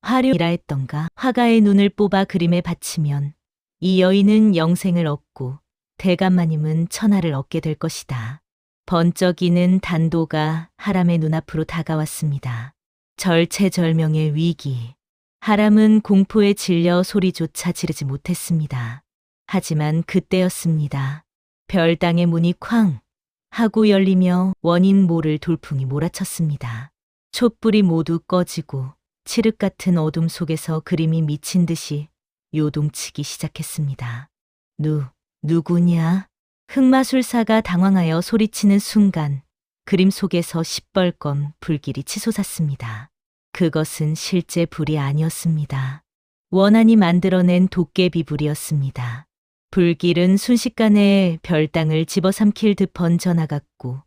화류이라 했던가. 화가의 눈을 뽑아 그림에 바치면 이 여인은 영생을 얻고 대감마님은 천하를 얻게 될 것이다. 번쩍이는 단도가 하람의 눈앞으로 다가왔습니다. 절체절명의 위기. 하람은 공포에 질려 소리조차 지르지 못했습니다. 하지만 그때였습니다. 별당의 문이 쾅 하고 열리며 원인 모를 돌풍이 몰아쳤습니다. 촛불이 모두 꺼지고 칠흑 같은 어둠 속에서 그림이 미친 듯이 요동치기 시작했습니다. 누구냐? 흑마술사가 당황하여 소리치는 순간 그림 속에서 시뻘건 불길이 치솟았습니다. 그것은 실제 불이 아니었습니다. 원한이 만들어낸 도깨비 불이었습니다. 불길은 순식간에 별당을 집어삼킬 듯 번져나갔고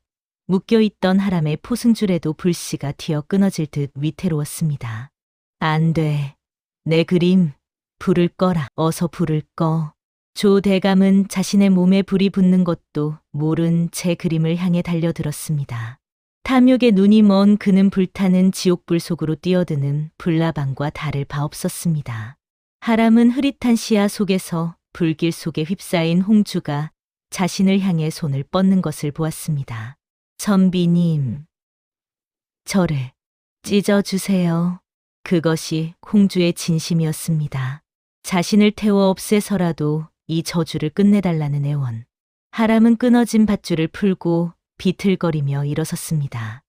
묶여있던 하람의 포승줄에도 불씨가 튀어 끊어질 듯 위태로웠습니다. 안 돼. 내 그림. 불을 꺼라. 어서 불을 꺼. 조 대감은 자신의 몸에 불이 붙는 것도 모른 채 그림을 향해 달려들었습니다. 탐욕에 눈이 먼 그는 불타는 지옥불 속으로 뛰어드는 불나방과 다를 바 없었습니다. 하람은 흐릿한 시야 속에서 불길 속에 휩싸인 홍주가 자신을 향해 손을 뻗는 것을 보았습니다. 선비님, 저를 찢어주세요. 그것이 홍주의 진심이었습니다. 자신을 태워 없애서라도 이 저주를 끝내달라는 애원. 하람은 끊어진 밧줄을 풀고 비틀거리며 일어섰습니다.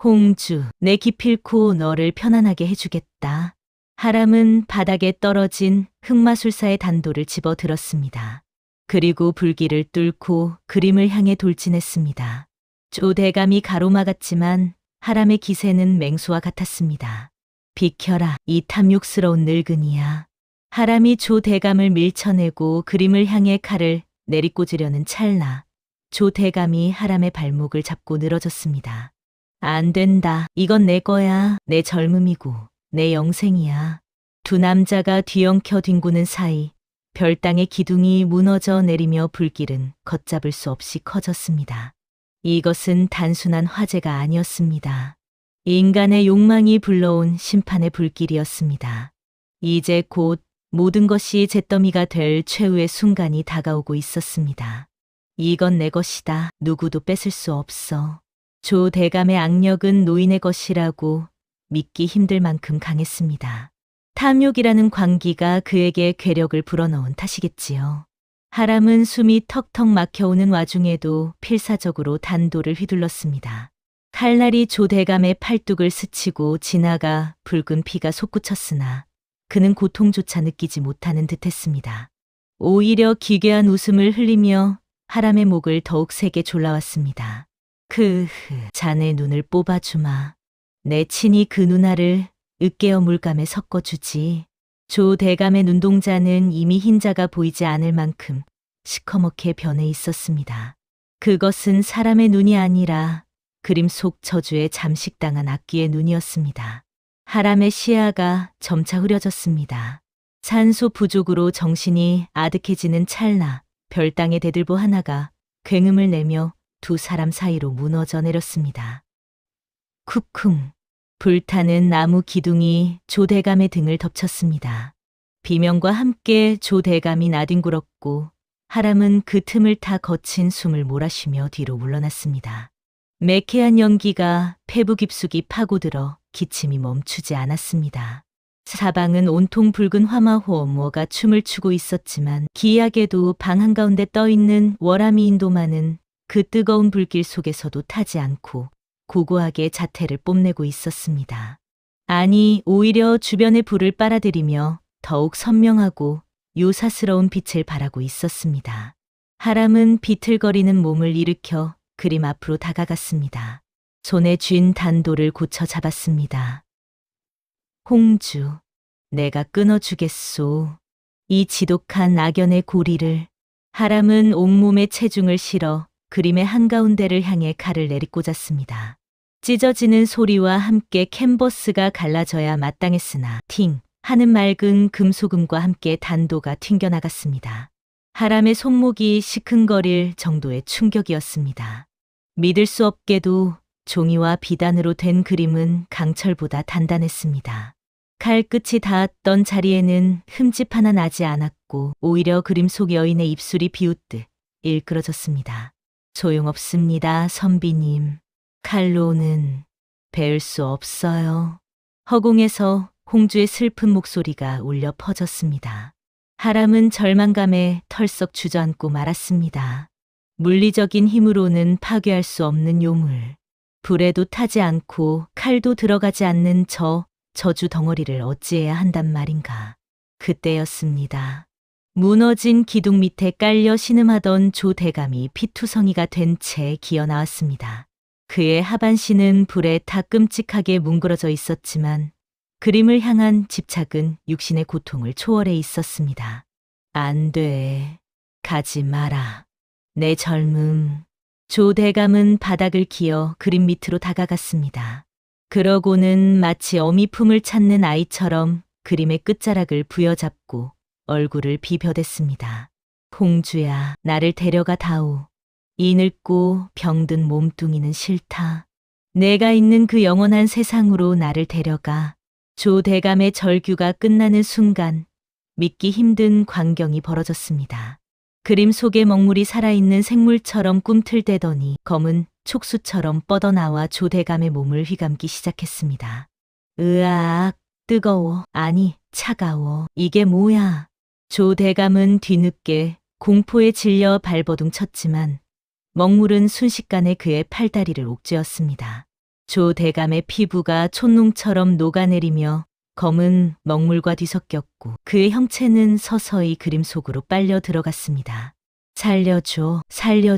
홍주, 내 기필코 너를 편안하게 해주겠다. 하람은 바닥에 떨어진 흑마술사의 단도를 집어들었습니다. 그리고 불길을 뚫고 그림을 향해 돌진했습니다. 조 대감이 가로막았지만 하람의 기세는 맹수와 같았습니다. 비켜라, 이 탐욕스러운 늙은이야. 하람이 조 대감을 밀쳐내고 그림을 향해 칼을 내리꽂으려는 찰나 조 대감이 하람의 발목을 잡고 늘어졌습니다. 안 된다. 이건 내 거야. 내 젊음이고 내 영생이야. 두 남자가 뒤엉켜 뒹구는 사이 별당의 기둥이 무너져 내리며 불길은 걷잡을 수 없이 커졌습니다. 이것은 단순한 화재가 아니었습니다. 인간의 욕망이 불러온 심판의 불길이었습니다. 이제 곧 모든 것이 잿더미가 될 최후의 순간이 다가오고 있었습니다. 이건 내 것이다. 누구도 뺏을 수 없어. 조 대감의 악력은 노인의 것이라고 믿기 힘들 만큼 강했습니다. 탐욕이라는 광기가 그에게 괴력을 불어넣은 탓이겠지요. 하람은 숨이 턱턱 막혀오는 와중에도 필사적으로 단도를 휘둘렀습니다. 칼날이 조 대감의 팔뚝을 스치고 지나가 붉은 피가 솟구쳤으나 그는 고통조차 느끼지 못하는 듯했습니다. 오히려 기괴한 웃음을 흘리며 하람의 목을 더욱 세게 졸라왔습니다. 자네 눈을 뽑아주마. 내 친히 그 누나를 으깨어 물감에 섞어주지. 조 대감의 눈동자는 이미 흰자가 보이지 않을 만큼 시커멓게 변해 있었습니다. 그것은 사람의 눈이 아니라 그림 속 저주에 잠식당한 악귀의 눈이었습니다. 하람의 시야가 점차 흐려졌습니다. 산소 부족으로 정신이 아득해지는 찰나 별당의 대들보 하나가 굉음을 내며 두 사람 사이로 무너져 내렸습니다. 쿵쿵 불타는 나무 기둥이 조 대감의 등을 덮쳤습니다. 비명과 함께 조 대감이 나뒹굴었고 하람은 그 틈을 타 거친 숨을 몰아쉬며 뒤로 물러났습니다. 매캐한 연기가 폐부 깊숙이 파고들어 기침이 멈추지 않았습니다. 사방은 온통 붉은 화마호어무어가 춤을 추고 있었지만 기이하게도 방 한가운데 떠있는 워라미 인도만은 그 뜨거운 불길 속에서도 타지 않고 고고하게 자태를 뽐내고 있었습니다. 아니, 오히려 주변의 불을 빨아들이며 더욱 선명하고 요사스러운 빛을 발하고 있었습니다. 하람은 비틀거리는 몸을 일으켜 그림 앞으로 다가갔습니다. 손에 쥔 단도를 고쳐 잡았습니다. 홍주, 내가 끊어주겠소. 이 지독한 악연의 고리를. 하람은 온몸에 체중을 실어 그림의 한가운데를 향해 칼을 내리꽂았습니다. 찢어지는 소리와 함께 캔버스가 갈라져야 마땅했으나 팅 하는 맑은 금소금과 함께 단도가 튕겨나갔습니다. 하람의 손목이 시큰거릴 정도의 충격이었습니다. 믿을 수 없게도 종이와 비단으로 된 그림은 강철보다 단단했습니다. 칼끝이 닿았던 자리에는 흠집 하나 나지 않았고 오히려 그림 속 여인의 입술이 비웃듯 일그러졌습니다. 소용없습니다, 선비님. 칼로는 배울 수 없어요. 허공에서 홍주의 슬픈 목소리가 울려 퍼졌습니다. 하람은 절망감에 털썩 주저앉고 말았습니다. 물리적인 힘으로는 파괴할 수 없는 요물. 불에도 타지 않고 칼도 들어가지 않는 저 저주 덩어리를 어찌해야 한단 말인가. 그때였습니다. 무너진 기둥 밑에 깔려 신음하던 조 대감이 피투성이가 된 채 기어 나왔습니다. 그의 하반신은 불에 타 끔찍하게 뭉그러져 있었지만 그림을 향한 집착은 육신의 고통을 초월해 있었습니다. 안 돼. 가지 마라. 내 젊음. 조 대감은 바닥을 기어 그림 밑으로 다가갔습니다. 그러고는 마치 어미 품을 찾는 아이처럼 그림의 끝자락을 부여잡고 얼굴을 비벼댔습니다. 홍주야, 나를 데려가 다오. 이 늙고 병든 몸뚱이는 싫다. 내가 있는 그 영원한 세상으로 나를 데려가. 조 대감의 절규가 끝나는 순간 믿기 힘든 광경이 벌어졌습니다. 그림 속의 먹물이 살아있는 생물처럼 꿈틀대더니 검은 촉수처럼 뻗어나와 조 대감의 몸을 휘감기 시작했습니다. 으악, 뜨거워. 아니, 차가워. 이게 뭐야? 조 대감은 뒤늦게 공포에 질려 발버둥 쳤지만 먹물은 순식간에 그의 팔다리를 옥죄었습니다. 조 대감의 피부가 촛농처럼 녹아내리며 검은 먹물과 뒤섞였고 그의 형체는 서서히 그림 속으로 빨려 들어갔습니다. 살려줘,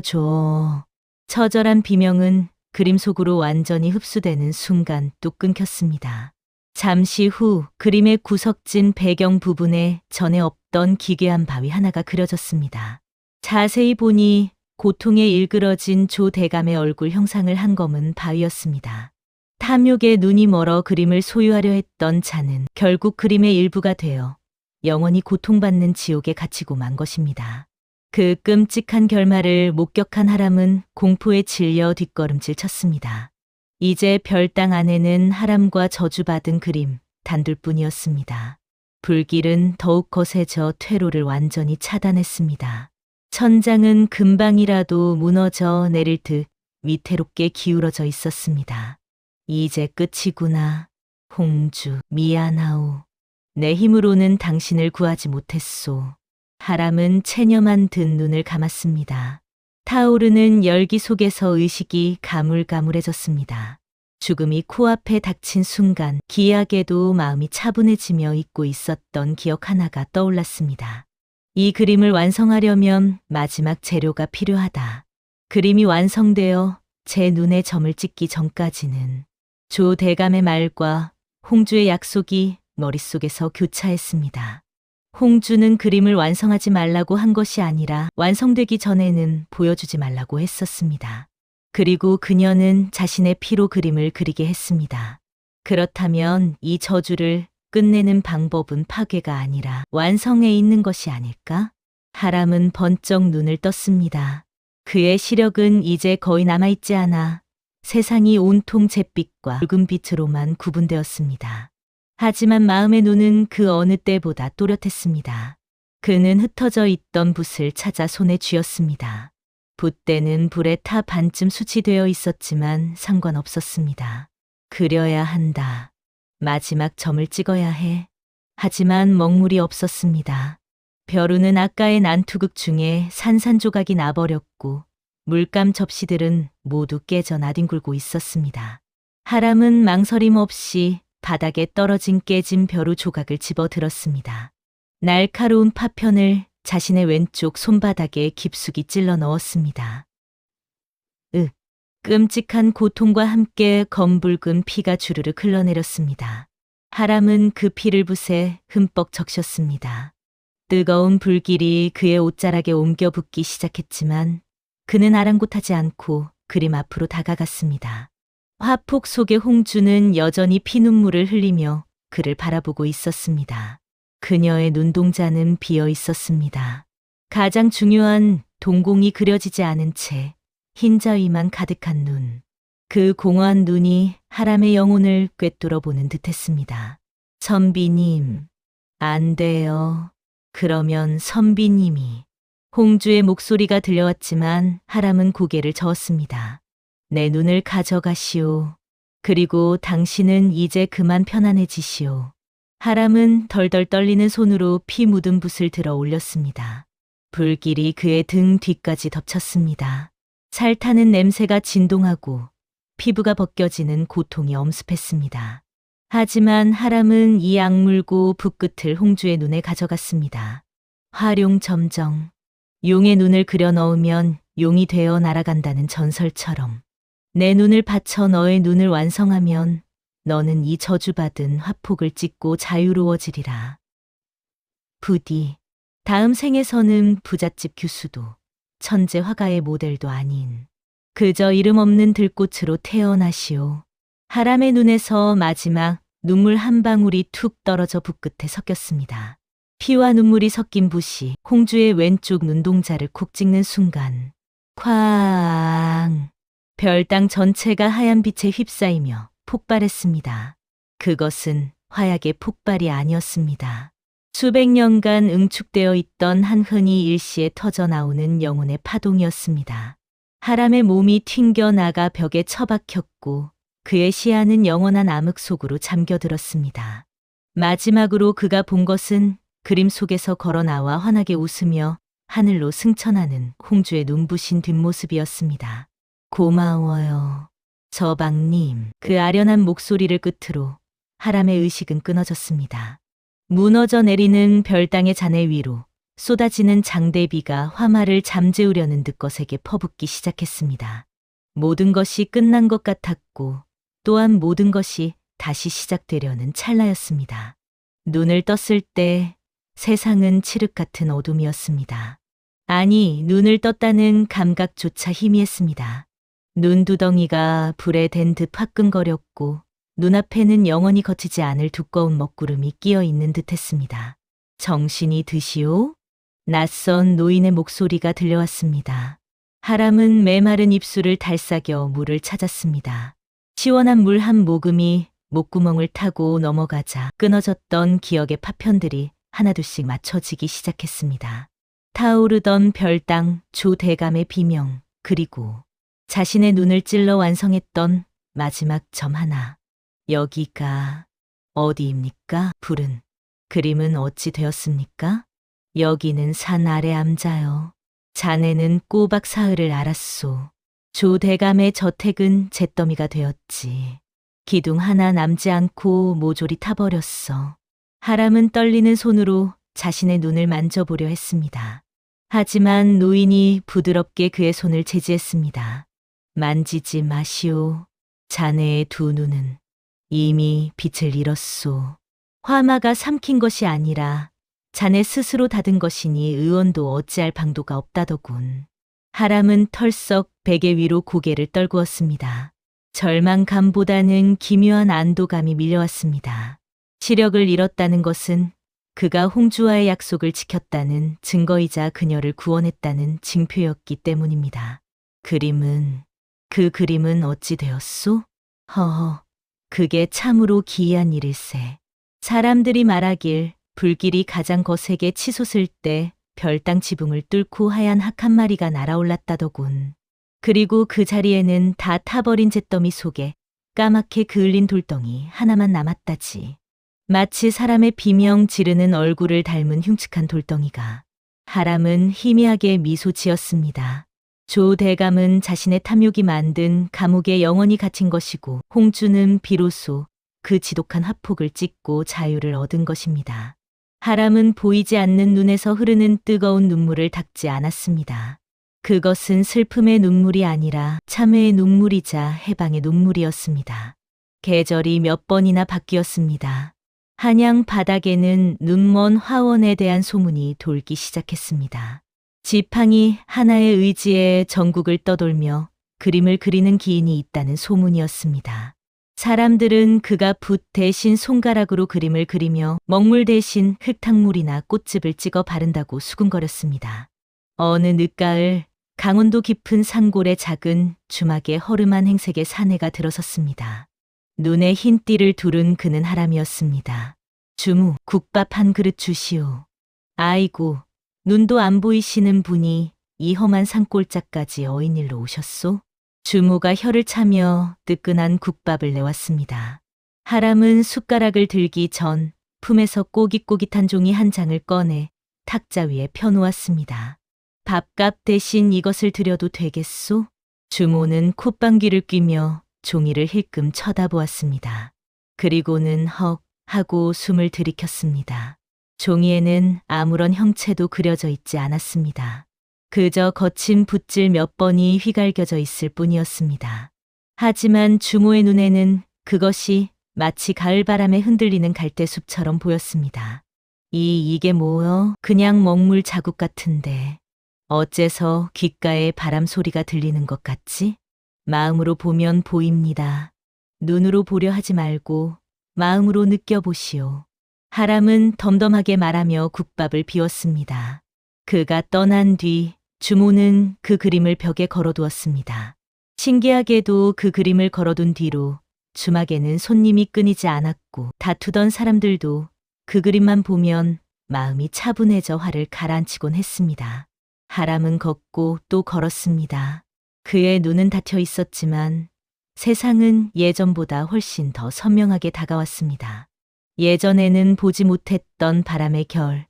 살려줘. 처절한 비명은 그림 속으로 완전히 흡수되는 순간 뚝 끊겼습니다. 잠시 후 그림의 구석진 배경 부분에 전에 없던 기괴한 바위 하나가 그려졌습니다. 자세히 보니 고통에 일그러진 조 대감의 얼굴 형상을 한 검은 바위였습니다. 탐욕에 눈이 멀어 그림을 소유하려 했던 자는 결국 그림의 일부가 되어 영원히 고통받는 지옥에 갇히고 만 것입니다. 그 끔찍한 결말을 목격한 하람은 공포에 질려 뒷걸음질 쳤습니다. 이제 별당 안에는 하람과 저주받은 그림 단둘뿐이었습니다. 불길은 더욱 거세져 퇴로를 완전히 차단했습니다. 천장은 금방이라도 무너져 내릴 듯 위태롭게 기울어져 있었습니다. 이제 끝이구나. 홍주, 미안하오. 내 힘으로는 당신을 구하지 못했소. 하람은 체념한 듯 눈을 감았습니다. 타오르는 열기 속에서 의식이 가물가물해졌습니다. 죽음이 코앞에 닥친 순간 기이하게도 마음이 차분해지며 잊고 있었던 기억 하나가 떠올랐습니다. 이 그림을 완성하려면 마지막 재료가 필요하다. 그림이 완성되어 제 눈에 점을 찍기 전까지는 조 대감의 말과 홍주의 약속이 머릿속에서 교차했습니다. 홍주는 그림을 완성하지 말라고 한 것이 아니라 완성되기 전에는 보여주지 말라고 했었습니다. 그리고 그녀는 자신의 피로 그림을 그리게 했습니다. 그렇다면 이 저주를 끝내는 방법은 파괴가 아니라 완성에 있는 것이 아닐까? 하람은 번쩍 눈을 떴습니다. 그의 시력은 이제 거의 남아있지 않아 세상이 온통 잿빛과 붉은 빛으로만 구분되었습니다. 하지만 마음의 눈은 그 어느 때보다 또렷했습니다. 그는 흩어져 있던 붓을 찾아 손에 쥐었습니다. 붓대는 불에 타 반쯤 수치되어 있었지만 상관없었습니다. 그려야 한다. 마지막 점을 찍어야 해. 하지만 먹물이 없었습니다. 벼루는 아까의 난투극 중에 산산조각이 나버렸고 물감 접시들은 모두 깨져 나뒹굴고 있었습니다. 하람은 망설임 없이 바닥에 떨어진 깨진 벼루 조각을 집어들었습니다. 날카로운 파편을 자신의 왼쪽 손바닥에 깊숙이 찔러 넣었습니다. 끔찍한 고통과 함께 검붉은 피가 주르륵 흘러내렸습니다. 하람은 그 피를 붓에 흠뻑 적셨습니다. 뜨거운 불길이 그의 옷자락에 옮겨 붙기 시작했지만 그는 아랑곳하지 않고 그림 앞으로 다가갔습니다. 화폭 속의 홍주는 여전히 피눈물을 흘리며 그를 바라보고 있었습니다. 그녀의 눈동자는 비어 있었습니다. 가장 중요한 동공이 그려지지 않은 채 흰자위만 가득한 눈. 그 공허한 눈이 하람의 영혼을 꿰뚫어 보는 듯했습니다. 선비님, 안 돼요. 그러면 선비님이. 홍주의 목소리가 들려왔지만 하람은 고개를 저었습니다. 내 눈을 가져가시오. 그리고 당신은 이제 그만 편안해지시오. 하람은 덜덜 떨리는 손으로 피 묻은 붓을 들어 올렸습니다. 불길이 그의 등 뒤까지 덮쳤습니다. 살타는 냄새가 진동하고 피부가 벗겨지는 고통이 엄습했습니다. 하지만 하람은 이 악물고 붓끝을 홍주의 눈에 가져갔습니다. 활용점정. 용의 눈을 그려 넣으면 용이 되어 날아간다는 전설처럼 내 눈을 바쳐 너의 눈을 완성하면 너는 이 저주받은 화폭을 찢고 자유로워지리라. 부디 다음 생에서는 부잣집 교수도 천재 화가의 모델도 아닌 그저 이름 없는 들꽃으로 태어나시오. 하람의 눈에서 마지막 눈물 한 방울이 툭 떨어져 붓끝에 섞였습니다. 피와 눈물이 섞인 붓이 홍주의 왼쪽 눈동자를 콕 찍는 순간 쾅! 별당 전체가 하얀 빛에 휩싸이며 폭발했습니다. 그것은 화약의 폭발이 아니었습니다. 수백 년간 응축되어 있던 한 흔히 일시에 터져나오는 영혼의 파동이었습니다. 하람의 몸이 튕겨나가 벽에 처박혔고 그의 시야는 영원한 암흑 속으로 잠겨들었습니다. 마지막으로 그가 본 것은 그림 속에서 걸어나와 환하게 웃으며 하늘로 승천하는 홍주의 눈부신 뒷모습이었습니다. 고마워요. 저방님, 그 아련한 목소리를 끝으로 하람의 의식은 끊어졌습니다. 무너져 내리는 별당의 잔해 위로 쏟아지는 장대비가 화마를 잠재우려는 듯 것에게 퍼붓기 시작했습니다. 모든 것이 끝난 것 같았고 또한 모든 것이 다시 시작되려는 찰나였습니다. 눈을 떴을 때 세상은 칠흑 같은 어둠이었습니다. 아니, 눈을 떴다는 감각조차 희미했습니다. 눈두덩이가 불에 댄 듯 화끈거렸고 눈앞에는 영원히 거치지 않을 두꺼운 먹구름이 끼어 있는 듯했습니다. 정신이 드시오? 낯선 노인의 목소리가 들려왔습니다. 하람은 메마른 입술을 달싹여 물을 찾았습니다. 시원한 물 한 모금이 목구멍을 타고 넘어가자 끊어졌던 기억의 파편들이 하나둘씩 맞춰지기 시작했습니다. 타오르던 별당 조대감의 비명, 그리고 자신의 눈을 찔러 완성했던 마지막 점 하나. 여기가 어디입니까? 불은. 그림은 어찌 되었습니까? 여기는 산 아래 암자요. 자네는 꼬박 사흘을 알았소. 조대감의 저택은 잿더미가 되었지. 기둥 하나 남지 않고 모조리 타버렸어. 하람은 떨리는 손으로 자신의 눈을 만져보려 했습니다. 하지만 노인이 부드럽게 그의 손을 제지했습니다. 만지지 마시오. 자네의 두 눈은 이미 빛을 잃었소. 화마가 삼킨 것이 아니라 자네 스스로 닫은 것이니 의원도 어찌할 방도가 없다더군. 하람은 털썩 베개 위로 고개를 떨구었습니다. 절망감보다는 기묘한 안도감이 밀려왔습니다. 시력을 잃었다는 것은 그가 홍주와의 약속을 지켰다는 증거이자 그녀를 구원했다는 징표였기 때문입니다. 그 그림은 어찌 되었소? 허허, 그게 참으로 기이한 일일세. 사람들이 말하길 불길이 가장 거세게 치솟을 때 별당 지붕을 뚫고 하얀 학 한 마리가 날아올랐다더군. 그리고 그 자리에는 다 타버린 잿더미 속에 까맣게 그을린 돌덩이 하나만 남았다지. 마치 사람의 비명 지르는 얼굴을 닮은 흉측한 돌덩이가. 하람은 희미하게 미소 지었습니다. 조 대감은 자신의 탐욕이 만든 감옥에 영원히 갇힌 것이고 홍주는 비로소 그 지독한 화폭을 찢고 자유를 얻은 것입니다. 하람은 보이지 않는 눈에서 흐르는 뜨거운 눈물을 닦지 않았습니다. 그것은 슬픔의 눈물이 아니라 참회의 눈물이자 해방의 눈물이었습니다. 계절이 몇 번이나 바뀌었습니다. 한양 바닥에는 눈먼 화원에 대한 소문이 돌기 시작했습니다. 지팡이 하나의 의지에 전국을 떠돌며 그림을 그리는 기인이 있다는 소문이었습니다. 사람들은 그가 붓 대신 손가락으로 그림을 그리며 먹물 대신 흙탕물이나 꽃즙을 찍어 바른다고 수군거렸습니다. 어느 늦가을 강원도 깊은 산골의 작은 주막에 허름한 행색의 사내가 들어섰습니다. 눈에 흰 띠를 두른 그는 하람이었습니다. 주무, 국밥 한 그릇 주시오. 아이고, 눈도 안 보이시는 분이 이 험한 산골짜까지 어인일로 오셨소? 주무가 혀를 차며 뜨끈한 국밥을 내왔습니다. 하람은 숟가락을 들기 전 품에서 꼬깃꼬깃한 종이 한 장을 꺼내 탁자 위에 펴놓았습니다. 밥값 대신 이것을 드려도 되겠소? 주모는 콧방귀를 뀌며 종이를 힐끔 쳐다보았습니다. 그리고는 헉 하고 숨을 들이켰습니다. 종이에는 아무런 형체도 그려져 있지 않았습니다. 그저 거친 붓질 몇 번이 휘갈겨져 있을 뿐이었습니다. 하지만 주모의 눈에는 그것이 마치 가을바람에 흔들리는 갈대숲처럼 보였습니다. 이게 뭐여? 그냥 먹물 자국 같은데. 어째서 귓가에 바람 소리가 들리는 것 같지? 마음으로 보면 보입니다. 눈으로 보려 하지 말고 마음으로 느껴보시오. 하람은 덤덤하게 말하며 국밥을 비웠습니다. 그가 떠난 뒤 주모는 그 그림을 벽에 걸어두었습니다. 신기하게도 그 그림을 걸어둔 뒤로 주막에는 손님이 끊이지 않았고 다투던 사람들도 그 그림만 보면 마음이 차분해져 화를 가라앉히곤 했습니다. 하람은 걷고 또 걸었습니다. 그의 눈은 닫혀 있었지만 세상은 예전보다 훨씬 더 선명하게 다가왔습니다. 예전에는 보지 못했던 바람의 결,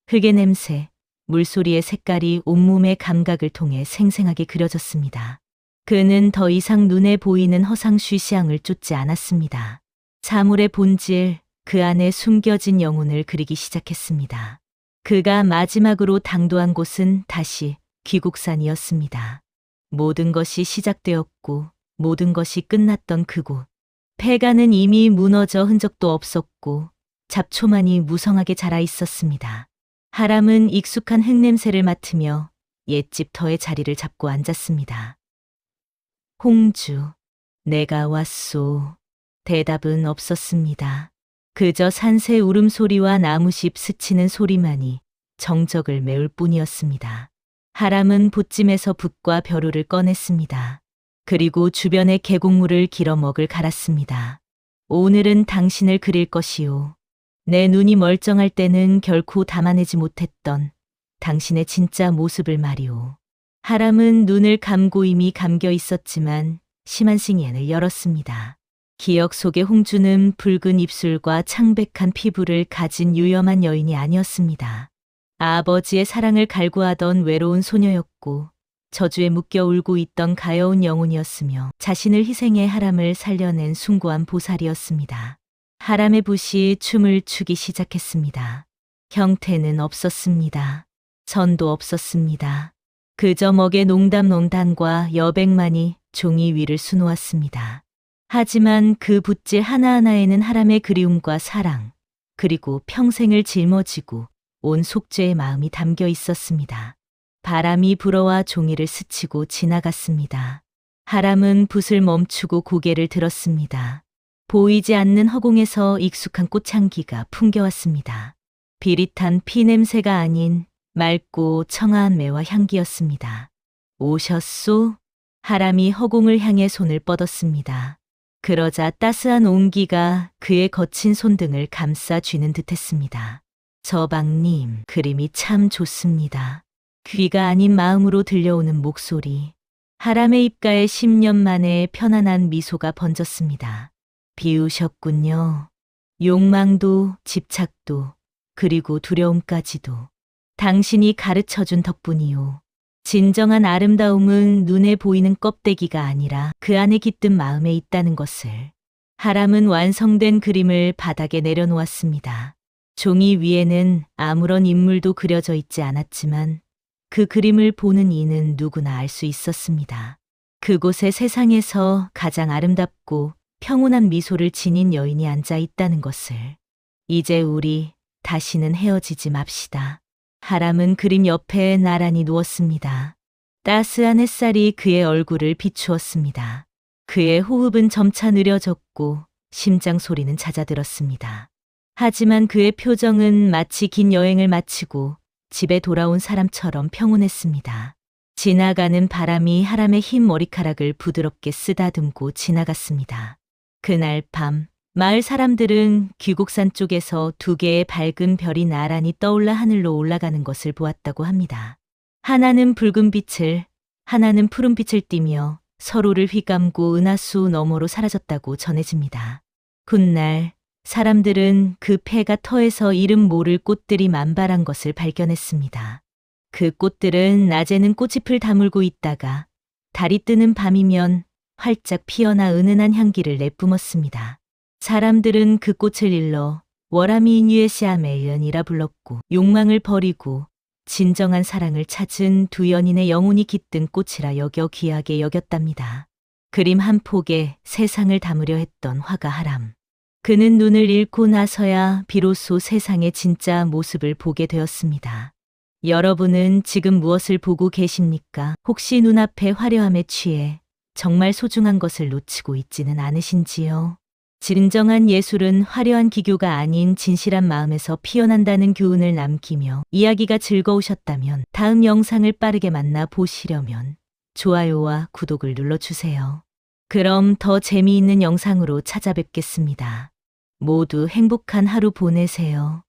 흙의 냄새, 물소리의 색깔이 온몸의 감각을 통해 생생하게 그려졌습니다. 그는 더 이상 눈에 보이는 허상 쉬시향을 쫓지 않았습니다. 사물의 본질, 그 안에 숨겨진 영혼을 그리기 시작했습니다. 그가 마지막으로 당도한 곳은 다시 귀국산이었습니다. 모든 것이 시작되었고 모든 것이 끝났던 그곳. 폐가는 이미 무너져 흔적도 없었고 잡초만이 무성하게 자라 있었습니다. 하람은 익숙한 흙냄새를 맡으며 옛집 터의 자리를 잡고 앉았습니다. 홍주, 내가 왔소. 대답은 없었습니다. 그저 산새 울음소리와 나무잎 스치는 소리만이 정적을 메울 뿐이었습니다. 하람은 봇짐에서 붓과 벼루를 꺼냈습니다. 그리고 주변의 계곡물을 길어먹을 갈았습니다. 오늘은 당신을 그릴 것이요. 내 눈이 멀쩡할 때는 결코 담아내지 못했던 당신의 진짜 모습을 말이오. 하람은 눈을 감고 이미 감겨 있었지만 심한 싱이엔을 열었습니다. 기억 속의 홍주는 붉은 입술과 창백한 피부를 가진 유염한 여인이 아니었습니다. 아버지의 사랑을 갈구하던 외로운 소녀였고 저주에 묶여 울고 있던 가여운 영혼이었으며 자신을 희생해 하람을 살려낸 숭고한 보살이었습니다. 하람의 붓이 춤을 추기 시작했습니다. 형태는 없었습니다. 선도 없었습니다. 그저 먹의 농담과 여백만이 종이 위를 수놓았습니다. 하지만 그 붓질 하나하나에는 하람의 그리움과 사랑, 그리고 평생을 짊어지고 온 속죄의 마음이 담겨 있었습니다. 바람이 불어와 종이를 스치고 지나갔습니다. 하람은 붓을 멈추고 고개를 들었습니다. 보이지 않는 허공에서 익숙한 꽃향기가 풍겨왔습니다. 비릿한 피 냄새가 아닌 맑고 청아한 매와 향기였습니다. 오셨소? 하람이 허공을 향해 손을 뻗었습니다. 그러자 따스한 온기가 그의 거친 손등을 감싸 쥐는 듯했습니다. 서방님, 그림이 참 좋습니다. 귀가 아닌 마음으로 들려오는 목소리. 하람의 입가에 10년 만에 편안한 미소가 번졌습니다. 비우셨군요. 욕망도 집착도 그리고 두려움까지도 당신이 가르쳐준 덕분이요. 진정한 아름다움은 눈에 보이는 껍데기가 아니라 그 안에 깃든 마음에 있다는 것을. 하람은 완성된 그림을 바닥에 내려놓았습니다. 종이 위에는 아무런 인물도 그려져 있지 않았지만 그 그림을 보는 이는 누구나 알 수 있었습니다. 그곳에 세상에서 가장 아름답고 평온한 미소를 지닌 여인이 앉아 있다는 것을. 이제 우리 다시는 헤어지지 맙시다. 하람은 그림 옆에 나란히 누웠습니다. 따스한 햇살이 그의 얼굴을 비추었습니다. 그의 호흡은 점차 느려졌고 심장 소리는 잦아들었습니다. 하지만 그의 표정은 마치 긴 여행을 마치고 집에 돌아온 사람처럼 평온했습니다. 지나가는 바람이 하람의 흰 머리카락을 부드럽게 쓰다듬고 지나갔습니다. 그날 밤 마을 사람들은 귀곡산 쪽에서 2개의 밝은 별이 나란히 떠올라 하늘로 올라가는 것을 보았다고 합니다. 하나는 붉은 빛을, 하나는 푸른 빛을 띠며 서로를 휘감고 은하수 너머로 사라졌다고 전해집니다. 훗날 사람들은 그 폐가 터에서 이름 모를 꽃들이 만발한 것을 발견했습니다. 그 꽃들은 낮에는 꽃잎을 다물고 있다가 달이 뜨는 밤이면 활짝 피어나 은은한 향기를 내뿜었습니다. 사람들은 그 꽃을 일러 워라미인유에시아멜연이라 불렀고 욕망을 버리고 진정한 사랑을 찾은 두 연인의 영혼이 깃든 꽃이라 여겨 귀하게 여겼답니다. 그림 한 폭에 세상을 담으려 했던 화가 하람. 그는 눈을 잃고 나서야 비로소 세상의 진짜 모습을 보게 되었습니다. 여러분은 지금 무엇을 보고 계십니까? 혹시 눈앞의 화려함에 취해 정말 소중한 것을 놓치고 있지는 않으신지요? 진정한 예술은 화려한 기교가 아닌 진실한 마음에서 피어난다는 교훈을 남기며 이야기가 즐거우셨다면 다음 영상을 빠르게 만나 보시려면 좋아요와 구독을 눌러주세요. 그럼 더 재미있는 영상으로 찾아뵙겠습니다. 모두 행복한 하루 보내세요.